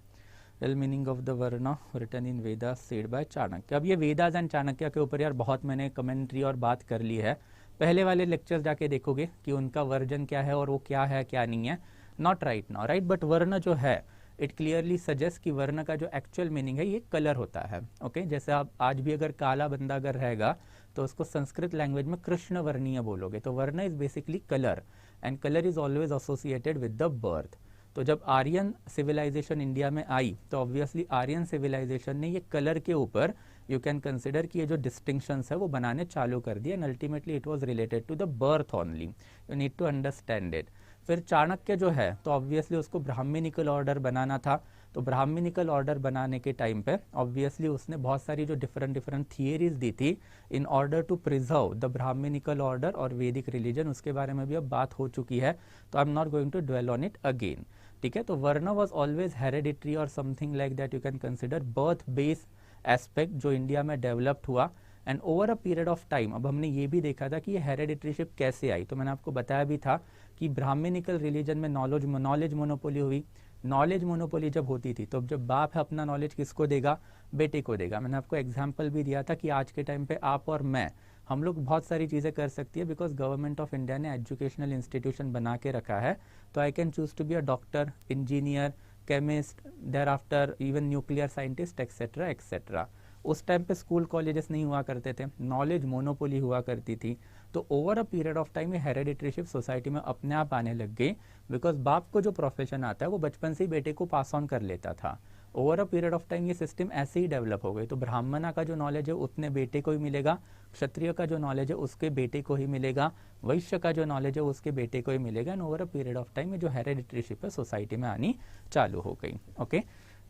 real meaning of the varna written in Vedas said by Chanakya. अब ये वेदास एंड चाणक्य के ऊपर यार बहुत मैंने कमेंट्री और बात कर ली है, पहले वाले लेक्चर्स जाके देखोगे कि उनका वर्जन क्या है और वो क्या है क्या नहीं है, not right now, right? But वर्ण जो है इट क्लियरली सजेस्ट कि वर्ण का जो एक्चुअल मीनिंग है ये कलर होता है। ओके जैसे आप आज भी अगर काला बंदा अगर रहेगा तो उसको संस्कृत लैंग्वेज में कृष्ण वर्णीय बोलोगे। तो वर्ण is basically colour, and colour is always associated with the birth. तो जब आर्यन सिविलाइजेशन इंडिया में आई तो ऑब्वियसली आर्यन सिविलाइजेशन ने ये कलर के ऊपर यू कैन कंसिडर कि ये जो डिस्टिंक्शंस है वो बनाने चालू कर दिए, and ultimately it was related to the birth only, you need to understand it. फिर चाणक्य जो है तो ऑब्वियसली उसको ब्राह्मणिकल ऑर्डर बनाना था, तो ब्राह्मणिकल ऑर्डर बनाने के टाइम पे ऑब्वियसली उसने बहुत सारी जो डिफरेंट थियरीज दी थी in order to preserve the Brahmanical order और वैदिक रिलीजन, उसके बारे में भी अब बात हो चुकी है, तो I am not going to dwell on it again. ठीक है, तो वर्ण वॉज ऑलवेज हेरेडिटरी और something like that, you can consider birth base aspect जो इंडिया में डेवलप्ड हुआ, and over a period of time अब हमने ये भी देखा था कि ये हेरेडिटरीशिप कैसे आई। तो मैंने आपको बताया भी था कि ब्राह्मणिकल रिलीजन में नॉलेज मोनोपोली हुई, नॉलेज मोनोपोली जब होती थी तो जब बाप है अपना नॉलेज किसको देगा, बेटे को देगा। मैंने आपको एग्जाम्पल भी दिया था कि आज के टाइम पे आप और मैं, हम लोग बहुत सारी चीज़ें कर सकती है बिकॉज गवर्नमेंट ऑफ इंडिया ने एजुकेशनल इंस्टीट्यूशन बना के रखा है। तो I can choose to be a doctor, engineer, chemist, thereafter even nuclear scientist etcetera etcetera. उस टाइम पे स्कूल कॉलेजेस नहीं हुआ करते थे, नॉलेज मोनोपोली हुआ करती थी। तो over a period of time ये हेरेडिटरीशिप सोसाइटी में अपने आप आने लग गई बिकॉज बाप को जो प्रोफेशन आता है वो बचपन से ही बेटे को पास ऑन कर लेता था। Over a period of time ये सिस्टम ऐसे ही डेवलप हो गई। तो ब्राह्मणा का जो नॉलेज है उतने बेटे को ही मिलेगा, क्षत्रिय का जो नॉलेज है उसके बेटे को ही मिलेगा, वैश्य का जो नॉलेज है उसके बेटे को ही मिलेगा। And over a period of time ये जो हेरेडिटरीशिप है सोसाइटी में आनी चालू हो गई। ओके,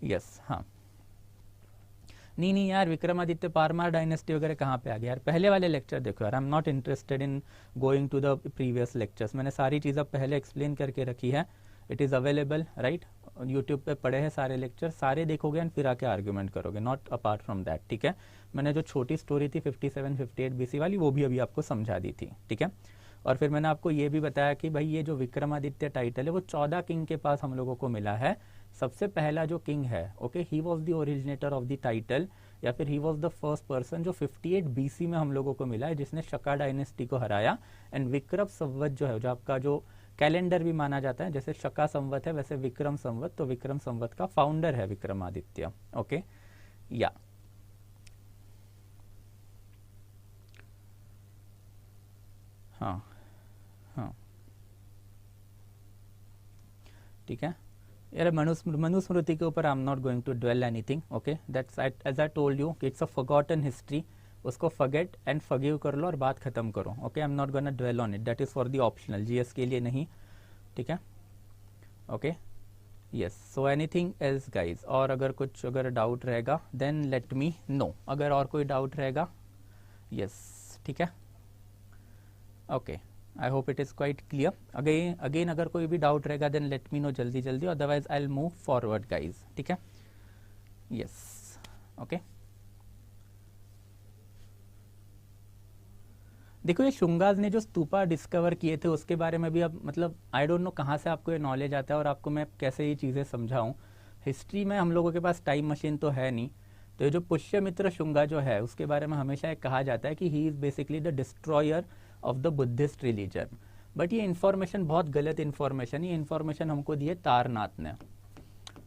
यस, हाँ। नहीं यार, विक्रमादित्य पारमार डायनेस्टी वगैरह कहाँ पे आ गया यार, पहले वाले लेक्चर देखो यार। I am not interested in going to the previous lectures. मैंने सारी चीज़ अब पहले एक्सप्लेन करके रखी है, it is available right, YouTube पे पड़े हैं सारे लेक्चर, सारे देखोगे एंड फिर आके आर्ग्यूमेंट करोगे, नॉट अपार्ट फ्रॉम दैट, ठीक है। मैंने जो छोटी स्टोरी थी 57-58 BC वाली वो भी अभी आपको समझा दी थी, ठीक है। और फिर मैंने आपको ये भी बताया कि भाई ये जो विक्रमादित्य टाइटल है वो 14 किंग के पास हम लोगों को मिला है। सबसे पहला जो किंग है, okay, he was the originator of the title, या फिर ही वॉज द फर्स्ट पर्सन जो 58 BC में हम लोगों को मिला है, जिसने शका डायनेस्टी को हराया। एंड विक्रम संवत जो है, जो आपका जो कैलेंडर भी माना जाता है, जैसे शका संवत है वैसे विक्रम संवत, तो विक्रम संवत का फाउंडर है विक्रमादित्य। ओके, या हाँ हाँ, ठीक है यार। मनुस्मृति के ऊपर I am not going to dwell anything, okay, that's as I told you कि इट्स अ फॉरगॉटन हिस्ट्री। उसको फॉरगेट एंड फॉरगिव कर लो और बात खत्म करो, ओके। I am not gonna dwell on it, that is for the optional, GS के लिए नहीं, ठीक है। Okay, yes, so anything else guys, और अगर डाउट रहेगा देन लेट मी नो, अगर और कोई डाउट रहेगा, यस, ठीक है। Okay, I hope it is quite clear. Again अगर कोई भी डाउट रहेगा देन लेट मी नो जल्दी जल्दी, otherwise I will move forward guys, ठीक है। Yes, okay. देखो ये शुंगाज ने जो स्तूपा डिस्कवर किए थे उसके बारे में भी अब मतलब आई डोंट नो कहाँ से आपको ये नॉलेज आता है और आपको मैं कैसे ये चीज़ें समझाऊं। हिस्ट्री में हम लोगों के पास टाइम मशीन तो है नहीं। तो ये जो पुष्यमित्र शुंगा जो है उसके बारे में हमेशा एक कहा जाता है कि he is basically the destroyer of the Buddhist religion. But ये इन्फॉर्मेशन बहुत गलत इन्फॉर्मेशन, ये इन्फॉर्मेशन हमको दी है तारनाथ ने।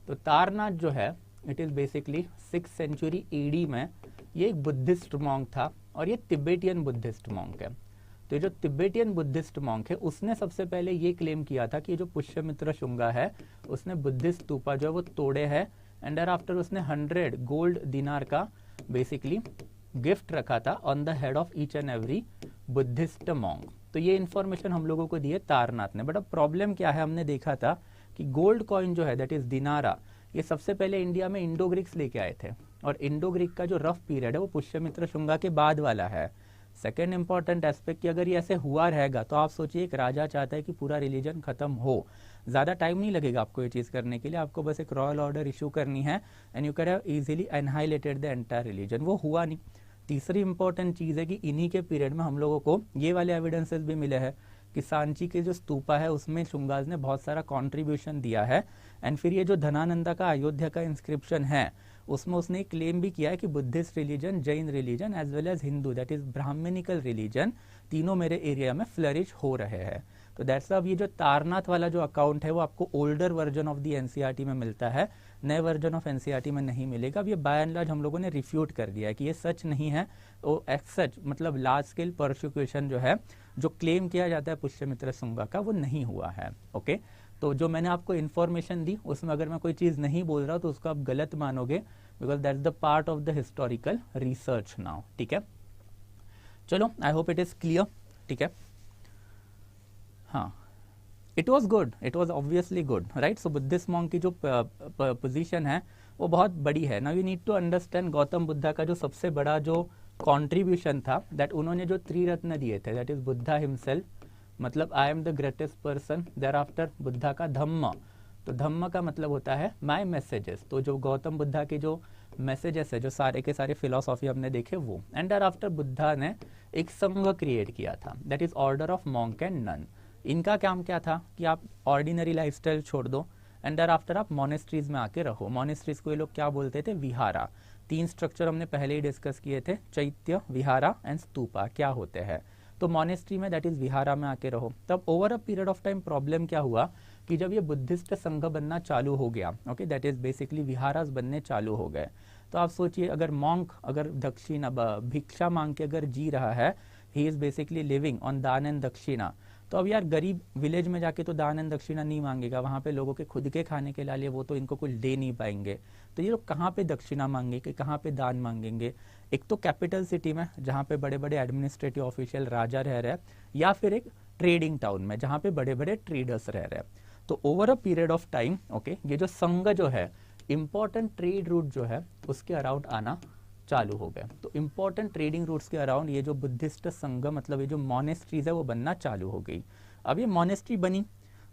तो तारनाथ जो है it is basically 6th century AD में, ये एक बुद्धिस्ट मॉन्क था और ये तिब्बेटियन बुद्धिस्ट मॉन्क है। तो ये जो तिब्बेटियन बुद्धिस्ट मॉन्क है उसने सबसे पहले ये क्लेम किया था कि जो पुष्यमित्र शुंगा है उसने बुद्धिस्ट स्तूपा जो है वो तोड़े हैं, एंड देयर आफ्टर उसने 100 गोल्ड दिनार का बेसिकली गिफ्ट रखा था on the head of each and every Buddhist monk. तो ये इन्फॉर्मेशन हम लोगों को दी है तारनाथ ने। बट अब प्रॉब्लम क्या है, हमने देखा था कि गोल्ड कॉइन जो है दैट इज दिनारा, ये सबसे पहले इंडिया में इंडो ग्रीक्स लेके आए थे, और इंडो ग्रीक का जो रफ पीरियड है वो पुष्यमित्र शुंगा के बाद वाला है। सेकेंड इंपॉर्टेंट एस्पेक्ट कि अगर ये ऐसे हुआ रहेगा तो आप सोचिए एक राजा चाहता है कि पूरा रिलीजन खत्म हो, ज़्यादा टाइम नहीं लगेगा आपको ये चीज़ करने के लिए, आपको बस एक रॉयल ऑर्डर इशू करनी है and you can have easily annihilated the entire religion. वो हुआ नहीं। तीसरी इंपॉर्टेंट चीज़ है कि इन्हीं के पीरियड में हम लोगों को ये वाले एविडेंसेस भी मिले हैं कि सांची के जो स्तूपा है उसमें शुंगाज ने बहुत सारा कंट्रीब्यूशन दिया है। एंड फिर ये जो धनानंदा का अयोध्या का इंस्क्रिप्शन है उसमें उसने क्लेम भी किया है कि Buddhist religion, Jain religion as well as Hindu that is Brahmanical religion, तीनों मेरे एरिया में फ्लरिश हो रहे हैं। तो दैट्स अब ये जो तारनाथ वाला जो अकाउंट है वो आपको older version of the NCERT में मिलता है, नए वर्जन ऑफ एनसीईआरटी में नहीं मिलेगा। अब ये बाय एंड लार्ज हम लोगों ने रिफ्यूट कर दिया है कि ये सच नहीं है। तो एज सच मतलब लार्ज स्केल परसिक्यूशन जो है, जो क्लेम किया जाता है पुष्यमित्र शुंगा का, वो नहीं हुआ है। ओके, तो जो मैंने आपको इन्फॉर्मेशन दी उसमें अगर मैं कोई चीज़ नहीं बोल रहा तो उसको आप गलत मानोगे, because that is the part of the historical research now, ठीक है। चलो, I hope it is clear, ठीक है। हाँ, it was good, it was obviously good, right. So Buddhist monk की जो पोजीशन है वो बहुत बड़ी है। Now you need to understand Gautam Buddha का जो सबसे बड़ा जो कॉन्ट्रीब्यूशन था, दैट उन्होंने जो त्रिरत्न दिए थे, दैट इज बुद्धा हिमसेल्फ, मतलब I am the greatest person, thereafter Buddha का धम्म, तो धम्म का मतलब होता है माई मैसेजेस। तो जो गौतम बुद्धा के जो मैसेजेस है, जो सारे के सारे फिलोसॉफी हमने देखे वो, एंड देयर आफ्टर बुद्धा ने एक संघ क्रिएट किया था, that is order of monk and nun. इनका काम क्या था कि आप ऑर्डिनरी लाइफस्टाइल छोड़ दो एंड देयर आफ्टर आप मोनेस्ट्रीज में आके रहो। मोनेस्ट्रीज को ये लोग क्या बोलते थे, विहारा। 3 स्ट्रक्चर हमने पहले ही डिस्कस किए थे, चैत्य, विहारा एंड स्तूपा क्या होते हैं। तो मोनेस्ट्री में दैट इज विहारा में आके रहो। तब over a period of time problem क्या हुआ कि जब ये बुद्धिस्ट संघ बनना चालू हो गया, ओके, दैट इज बेसिकली विहारास बनने चालू हो गए। तो आप सोचिए, अगर मॉन्क अगर दक्षिणा भिक्षा मांग के अगर जी रहा है, ही इज बेसिकली लिविंग ऑन दान एंड दक्षिणा, तो अब यार गरीब विलेज में जाके तो दान एंड दक्षिणा नहीं मांगेगा, वहाँ पे लोगों के खुद के खाने के लिए वो तो इनको कुछ दे नहीं पाएंगे। तो ये लोग कहाँ पे दक्षिणा मांगेंगे, कहाँ पे दान मांगेंगे? एक तो कैपिटल सिटी में जहाँ पे बड़े बड़े एडमिनिस्ट्रेटिव ऑफिशियल राजा रह रहे हैं, या फिर एक ट्रेडिंग टाउन में जहाँ पे बड़े बड़े ट्रेडर्स रह रहे हैं। तो over a period of time, okay, ये जो संघ जो है, इंपॉर्टेंट ट्रेड रूट जो है उसके अराउंड आना चालू हो गए। तो इंपॉर्टेंट ट्रेडिंग रूट्स के अराउंड ये जो बुद्धिस्ट संघ, मतलब ये जो मोनेस्ट्रीज है वो बनना चालू हो गई। अब ये मोनेस्ट्री बनी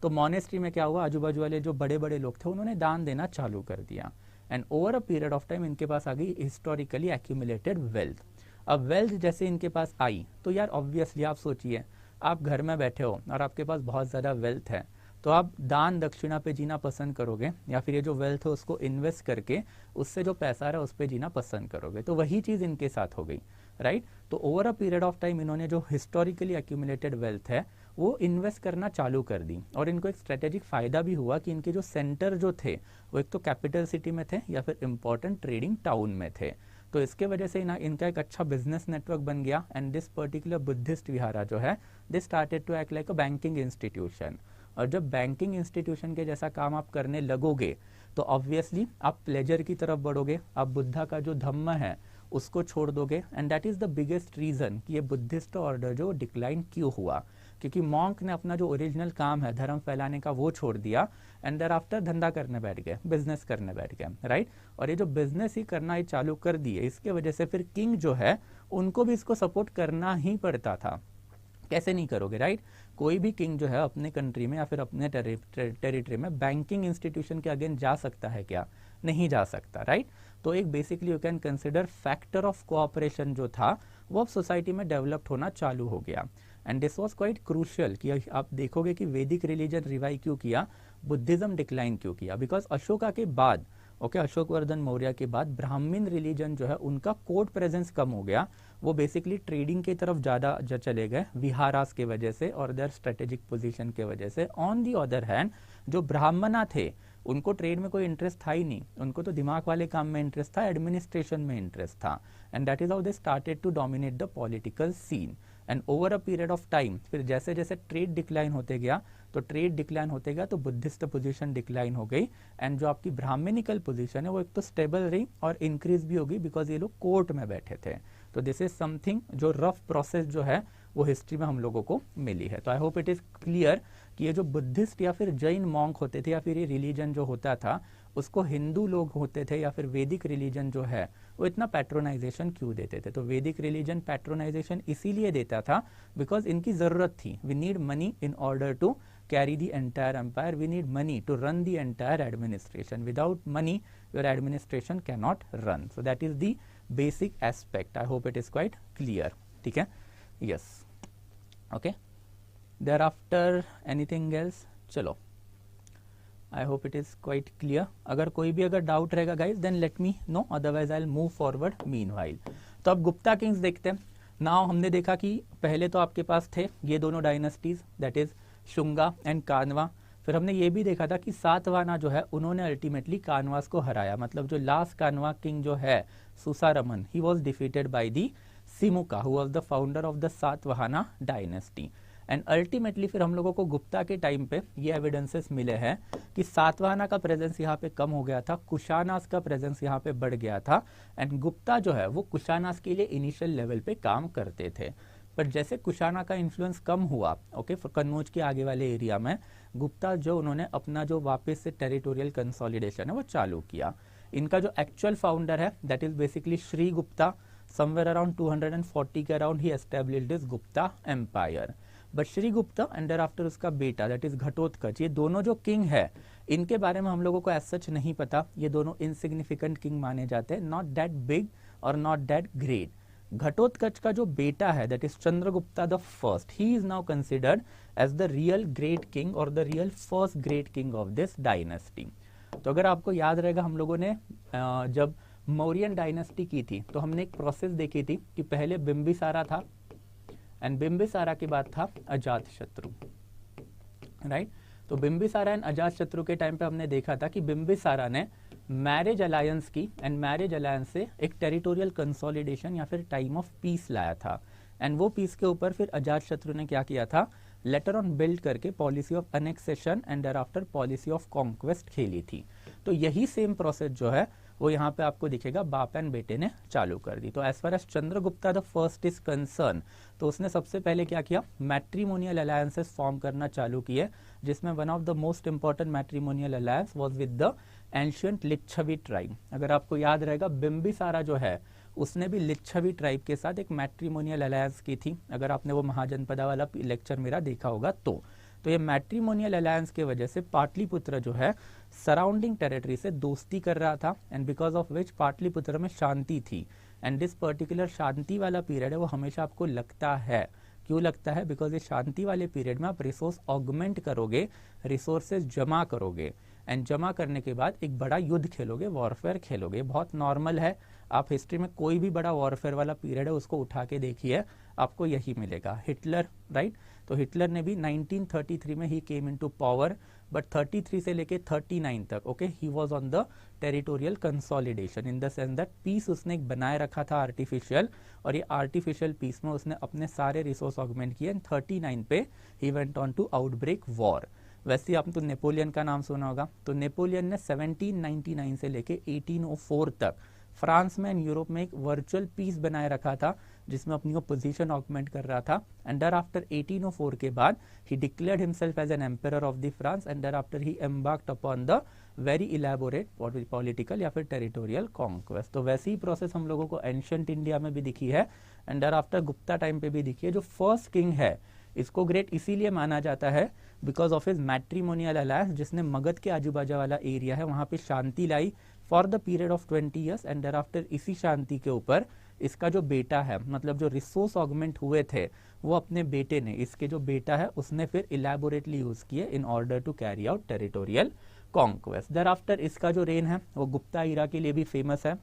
तो मोनेस्ट्री में क्या हुआ, आजू बाजू वाले जो बड़े बड़े लोग थे उन्होंने दान देना चालू कर दिया। And over a period of time इनके पास आ गई हिस्टोरिकली एक्यूमुलेटेड वेल्थ। अब वेल्थ जैसे इनके पास आई तो यार ऑब्वियसली आप सोचिए, आप घर में बैठे हो और आपके पास बहुत ज़्यादा वेल्थ है, तो आप दान दक्षिणा पे जीना पसंद करोगे या फिर ये जो वेल्थ है उसको इन्वेस्ट करके उससे जो पैसा आ रहा है उस पर जीना पसंद करोगे। तो वही चीज़ इनके साथ हो गई, राइट। तो over a period of time इन्होंने जो हिस्टोरिकली एक्यूमुलेटेड वेल्थ है वो इन्वेस्ट करना चालू कर दी। और इनको एक स्ट्रेटेजिक फ़ायदा भी हुआ कि इनके जो सेंटर जो थे वो एक तो कैपिटल सिटी में थे या फिर इंपॉर्टेंट ट्रेडिंग टाउन में थे। तो इसके वजह से इनका एक अच्छा बिजनेस नेटवर्क बन गया। And this particular Buddhist vihara जो है, this started to act like a banking institution. और जब बैंकिंग इंस्टीट्यूशन के जैसा काम आप करने लगोगे तो ऑब्वियसली आप प्लेजर की तरफ बढ़ोगे, आप बुद्धा का जो धम्म है उसको छोड़ दोगे। And that is the biggest reason कि ये बुद्धिस्ट ऑर्डर जो डिक्लाइन क्यों हुआ, क्योंकि मॉन्क ने अपना जो ओरिजिनल काम है धर्म फैलाने का वो छोड़ दिया एंड देयर आफ्टर धंधा करने बैठ गए, बिजनेस करने बैठ गए, राइट। और ये जो बिजनेस ही करना ही चालू कर दिए, इसके वजह से फिर किंग जो है उनको भी इसको सपोर्ट करना ही पड़ता था। कैसे नहीं करोगे, राइट। कोई भी किंग जो है अपने कंट्री में या फिर अपने टेरिटरी में बैंकिंग इंस्टीट्यूशन के अगेंस्ट जा सकता है क्या? नहीं जा सकता, राइट। तो एक basically you can consider factor of cooperation जो था वो अब सोसाइटी में डेवलप्ड होना चालू हो गया। And this was quite crucial कि आप देखोगे कि वैदिक रिलीजन रिवाइव क्यों किया, बुद्धिज्म डिक्लाइन क्यों किया। बिकॉज अशोका के बाद, ओके, अशोकवर्धन मौर्य के बाद ब्राह्मण रिलीजन जो है उनका कोर्ट प्रेजेंस कम हो गया, वो बेसिकली ट्रेडिंग की तरफ ज़्यादा चले गए विहारास के वजह से और देयर स्ट्रेटेजिक पोजीशन के वजह से। ऑन दी अदर हैंड जो ब्राह्मणा थे उनको ट्रेड में कोई इंटरेस्ट था ही नहीं, उनको तो दिमाग वाले काम में इंटरेस्ट था, एडमिनिस्ट्रेशन में इंटरेस्ट था। And that is how they started to dominate the political scene. And over a period of time फिर जैसे जैसे ट्रेड डिक्लाइन होते गया तो ट्रेड डिक्लाइन होते गया तो बुद्धिस्ट पोजीशन डिक्लाइन हो गई। एंड जो आपकी ब्राह्मणिकल पोजीशन है वो एक तो स्टेबल रही और इंक्रीज भी होगी बिकॉज ये लोग कोर्ट में बैठे थे। तो दिस इज समथिंग जो रफ प्रोसेस जो है वो हिस्ट्री में हम लोगों को मिली है। तो आई होप इट इज क्लियर कि ये जो बुद्धिस्ट या फिर जैन मॉन्क होते थे या फिर ये रिलीजन जो होता था उसको हिंदू लोग होते थे या फिर वैदिक रिलीजन जो है वो इतना पैट्रोनाइजेशन क्यों देते थे। तो वैदिक रिलीजन पैट्रोनाइजेशन इसीलिए देता था बिकॉज इनकी ज़रूरत थी। We need money in order to carry the entire empire, we need money to run the entire administration. Without money your administration cannot run. So that is the basic aspect. I hope it is quite clear. ठीक है, yes, okay. Thereafter anything else? चलो, I hope it is quite clear. अगर कोई भी अगर doubt रहेगा guys then let me know, otherwise I'll move forward meanwhile. तो अब गुप्ता किंग्स देखते हैं। नाउ हमने देखा कि पहले तो आपके पास थे ये दोनों dynasties, that is Shunga and कानवा। फिर हमने ये भी देखा था कि सातवाहना जो है उन्होंने अल्टीमेटली कानवास को हराया, मतलब जो लास्ट कानवा किंग जो है Susharman, he was defeated by the Simuka who was the founder of the Satavahana dynasty. And ultimately फिर हम लोगों को गुप्ता के टाइम पे ये एविडेंसेस मिले हैं कि सातवाहना का प्रेजेंस यहाँ पे कम हो गया था, कुशानास का प्रेजेंस यहाँ पे बढ़ गया था। एंड गुप्ता जो है वो कुशानास के लिए इनिशियल लेवल पे काम करते थे, पर जैसे कुशाना का इन्फ्लुएंस कम हुआ, ओके, कन्नौज के आगे वाले एरिया में गुप्ता जो उन्होंने अपना जो वापस से टेरिटोरियल कंसोलिडेशन है वो चालू किया। इनका जो एक्चुअल फाउंडर है that is basically Shri Gupta, somewhere around 240 के अराउंड ही established this Gupta empire. But Shri Gupta and after उसका बेटा दैट इज घटोत्कच, ये दोनों जो किंग है इनके बारे में हम लोगों को एज सच नहीं पता। ये दोनों इनसिग्निफिकेंट किंग माने जाते हैं, नॉट दैट बिग और नॉट दैट ग्रेट। घटोत्कच का जो बेटा है that is Chandragupta the first, he is now considered as the real great king और the real first great king of this dynasty. तो अगर आपको याद रहेगा हम लोगों ने जब मौर्यन डायनेस्टी की थी तो हमने एक प्रोसेस देखी थी कि पहले बिंबिसारा था एंड बिंबिसारा के बाद था अजातशत्रु, राइट। तो बिंबिसारा एंड अजातशत्रु के टाइम पे हमने देखा था कि बिंबिसारा ने मैरिज अलायंस की एंड मैरिज अलायंस से एक टेरिटोरियल कंसोलिडेशन या फिर टाइम ऑफ पीस लाया था एंड वो पीस के ऊपर फिर अजातशत्रु ने क्या किया था, लेटर ऑन बिल्ड करके policy of annexation and thereafter policy of conquest खेली थी। तो यही सेम प्रोसेस जो है वो यहाँ पे आपको दिखेगा बाप एंड बेटे ने चालू कर दी। तो as far as Chandragupta the first is concern, तो उसने सबसे पहले क्या किया, मैट्रिमोनियल अलायंसेस फॉर्म करना चालू किए, जिसमें one of the most important matrimonial alliance was with the ancient Licchavi tribe. अगर आपको याद रहेगा बिंबिसारा जो है उसने भी लिच्छवी ट्राइब के साथ एक मैट्रिमोनियल अलायंस की थी, अगर आपने वो महाजनपदा वाला लेक्चर मेरा देखा होगा तो ये मैट्रिमोनियल अलायंस के वजह से पाटलिपुत्र जो है सराउंडिंग टेरिटरी से दोस्ती कर रहा था and because of which Pataliputra में शांति थी एंड दिस पर्टिकुलर शांति वाला पीरियड है वो हमेशा आपको लगता है, क्यों लगता है, बिकॉज ये शांति वाले पीरियड में आप रिसोर्स ऑगमेंट करोगे, रिसोर्सेज जमा करोगे एंड जमा करने के बाद एक बड़ा युद्ध खेलोगे, वॉरफेयर खेलोगे। बहुत नॉर्मल है, आप हिस्ट्री में कोई भी बड़ा वॉरफेयर वाला पीरियड है उसको उठा के देखिए, आपको यही मिलेगा। हिटलर, राइट, तो हिटलर ने भी 1933 में ही केम इनटू पावर, बट 33 से लेके 39 तक okay he was on the territorial consolidation in the sense that peace उसने एक बनाए रखा था आर्टिफिशियल, और ये आर्टिफिशियल पीस में उसने अपने सारे रिसोर्स ऑगमेंट किए एंड 39 पे he went on to outbreak war. वैसे आपने तो नेपोलियन का नाम सुना होगा, तो नेपोलियन ने 1799 से लेके 1804 तक फ्रांस में एंड यूरोप में एक वर्चुअल पीस बनाए रखा था जिसमें अपनी को पोजीशन ऑगमेंट कर रहा था एंड देयर आफ्टर 1804 के बाद he declared himself as an emperor of the France and thereafter he embarked upon the very elaborate political या फिर टेरिटोरियल कॉन्क्वेस्ट। तो वैसी ही प्रोसेस हम लोगों को एंशिएंट इंडिया में भी दिखी है and thereafter Gupta time पे भी दिखी है। जो फर्स्ट किंग है इसको ग्रेट इसीलिए माना जाता है because of his matrimonial alliance, जिसने मगध के आजू बाजू वाला एरिया है वहां पे शांति लाई for the period of 20 years and thereafter इसी शांति के ऊपर इसका जो बेटा है, मतलब जो रिसोर्स ऑगमेंट हुए थे वो अपने बेटे ने, इसके जो बेटा है उसने फिर इलेबोरेटली यूज किए in order to carry out territorial conquest. Thereafter इसका जो रेन है वो गुप्ता ईरा के लिए भी फेमस है,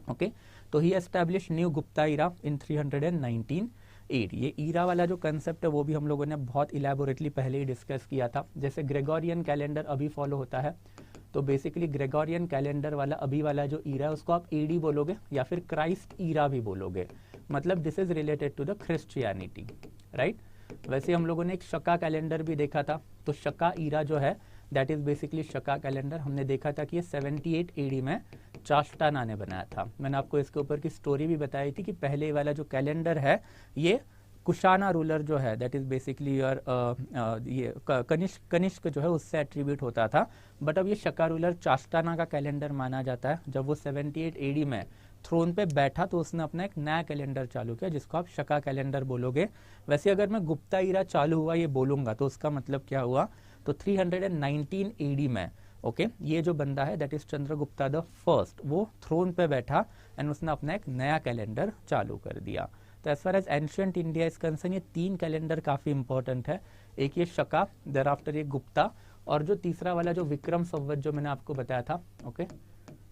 ओके। तो he establish new Gupta Ira इन 319 ये ईरा वाला जो कंसेप्ट है वो भी हम लोगों ने बहुत इलेबोरेटली पहले ही डिस्कस किया था। जैसे ग्रेगोरियन कैलेंडर अभी फॉलो होता है, तो बेसिकली ग्रेगोरियन कैलेंडर वाला अभी वाला जो ईरा है उसको आप एडी बोलोगे या फिर क्राइस्ट ईरा भी बोलोगे, मतलब this is related to the Christianity, right. वैसे हम लोगों ने एक शका कैलेंडर भी देखा था, तो शका ईरा जो है that is basically Shaka calendar, हमने देखा था कि ये 78 एडी में चाष्टाना ने बनाया था। मैंने आपको इसके ऊपर की स्टोरी भी बताई थी कि पहले वाला जो कैलेंडर है ये कुशाना रूलर जो है दैट इज बेसिकली योर ये कनिष्क जो है उससे एट्रीब्यूट होता था, बट अब ये शका रूलर चाष्टाना का कैलेंडर माना जाता है। जब वो 78 एडी में थ्रोन पे बैठा तो उसने अपना एक नया कैलेंडर चालू किया जिसको आप शका कैलेंडर बोलोगे। वैसे अगर मैं गुप्ता ईरा चालू हुआ ये बोलूंगा तो उसका मतलब क्या हुआ, तो 319 एडी में ओके ये जो बंदा है that is Chandragupta the first, वो थ्रोन पे बैठा एंड उसने अपना एक नया कैलेंडर चालू कर दिया। तो as far as ancient India is concern ये 3 कैलेंडर काफी इंपॉर्टेंट है, एक ये शका, देयर आफ्टर ये गुप्ता, और जो तीसरा वाला जो विक्रम संवत जो मैंने आपको बताया था, ओके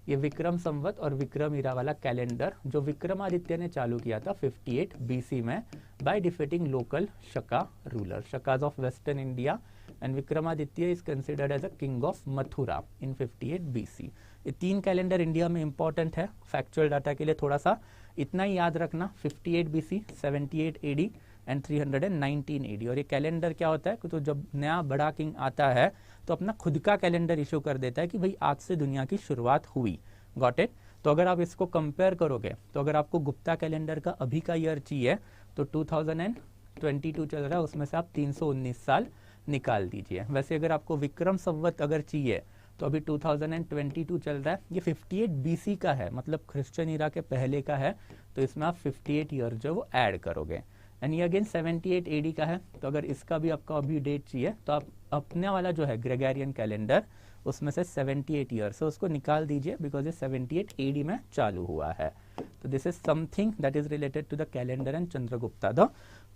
ये विक्रम संवत और विक्रम ईरा वाला कैलेंडर जो विक्रमादित्य ने चालू किया था 58 बीसी में by defeating local Shaka ruler, Shakas of western India, and Vikramaditya is considered as a king of Mathura in 58 BC. ये 3 कैलेंडर इंडिया में इंपॉर्टेंट है, फैक्चुअल डाटा के लिए थोड़ा सा इतना ही याद रखना, 58 बीसी, 78 एडी एंड 319 एडी। और ये कैलेंडर क्या होता है कि तो जब नया बड़ा किंग आता है तो अपना खुद का कैलेंडर इशू कर देता है कि भाई आज से दुनिया की शुरुआत हुई, गॉट इट। तो अगर आप इसको कंपेयर करोगे तो अगर आपको गुप्ता कैलेंडर का अभी का ईयर चाहिए तो 2022 चल रहा है, उसमें से आप 319 साल निकाल दीजिए। वैसे अगर आपको विक्रम संवत अगर चाहिए तो अभी 2022 चल रहा है, ये 58 बीसी का है, मतलब क्रिश्चियन ईरा के पहले का है, तो इसमें आप 58 ईयर जो वो ऐड करोगे। एंड ये अगेन 78 एडी का है, तो अगर इसका भी आपका अभी डेट चाहिए तो आप अपने वाला जो है ग्रेगोरियन कैलेंडर उसमें से 78 ईयर, सो उसको निकाल दीजिए बिकॉज ये 78 AD में चालू हुआ है। तो this is something that is related to the calendar and Chandragupta the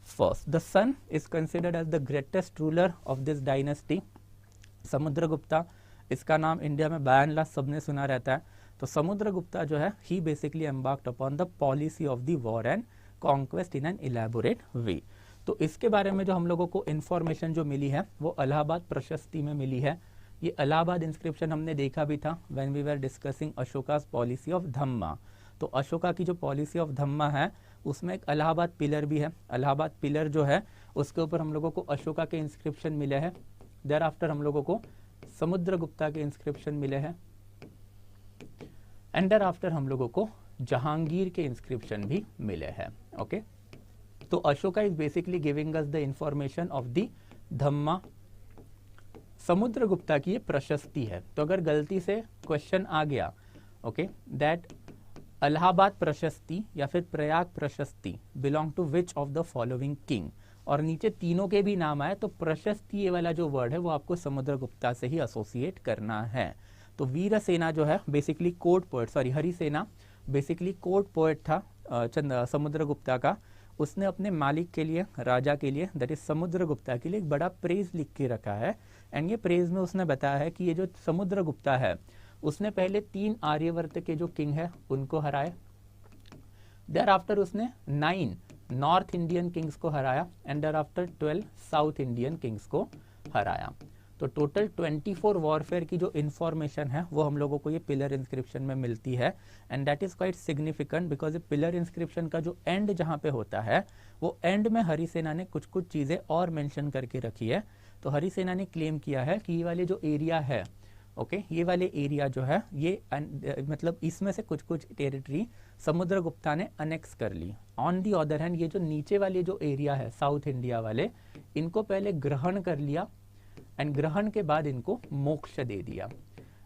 first. The son is considered as the greatest ruler of this dynasty. Samudragupta, इसका नाम इंडिया में बायन लाख सबने सुना रहता है। तो समुद्रगुप्ता जो है he basically embarked upon the policy of the war and conquest in an elaborate way. तो इसके बारे में जो हम लोगों को इन्फॉर्मेशन जो मिली है वो इलाहाबाद प्रशस्ति में मिली है। ये इलाहाबाद इंस्क्रिप्शन हमने देखा भी था when we were discussing Ashoka's policy of Dhamma. तो अशोका की जो पॉलिसी ऑफ धम्मा है उसमें एक इलाहाबाद पिलर भी है। इलाहाबाद पिलर जो है उसके ऊपर हम लोगों को अशोका के इंस्क्रिप्शन मिले हैं। देयर आफ्टर हम लोगों को समुद्रगुप्ता के इंस्क्रिप्शन मिले हैं एंड देयर आफ्टर हम लोगों को जहांगीर के इंस्क्रिप्शन भी मिले हैं। ओके, तो Ashoka is basically giving us the information of the Dhamma. Samudragupta की ये प्रशस्ति है। तो अगर गलती से क्वेश्चन आ गया ओके दैट इलाहाबाद प्रशस्ति या फिर Prayag Prashasti belong to which of the following king, और नीचे तीनों के भी नाम आए तो प्रशस्ति ये वाला जो वर्ड है वो आपको समुद्रगुप्ता से ही एसोसिएट करना है। तो वीरसेना जो है basically court poet, sorry Harisena basically court poet था समुद्रगुप्ता का। उसने अपने मालिक के लिए, राजा के लिए, दैट इज समुद्रगुप्ता के लिए एक बड़ा प्रेज लिख के रखा है। एंड ये प्रेज में उसने बताया है कि ये जो समुद्रगुप्ता है उसने पहले 3 आर्यवर्त के जो किंग है उनको हराए। देयर आफ्टर उसने 9 नॉर्थ इंडियन किंग्स को हराया and thereafter 12 South Indian kings को हराया। तो टोटल 24 वॉरफेयर की जो इन्फॉर्मेशन है वो हम लोगों को ये पिलर इंस्क्रिप्शन में मिलती है। And that is quite significant because ये पिलर इंस्क्रिप्शन का जो एंड जहाँ पे होता है वो एंड में हरिसेना ने कुछ कुछ चीज़ें और मेंशन करके रखी है। तो हरिसेना ने क्लेम किया है कि ये वाले जो एरिया है ओके ये वाले एरिया जो है ये मतलब इसमें से कुछ कुछ टेरिटरी समुद्रगुप्ता ने अनेक्स कर ली। ऑन दी अदर हैंड ये जो नीचे वाले जो एरिया है साउथ इंडिया वाले, इनको पहले ग्रहण कर लिया एंड ग्रहण के बाद इनको मोक्ष दे दिया।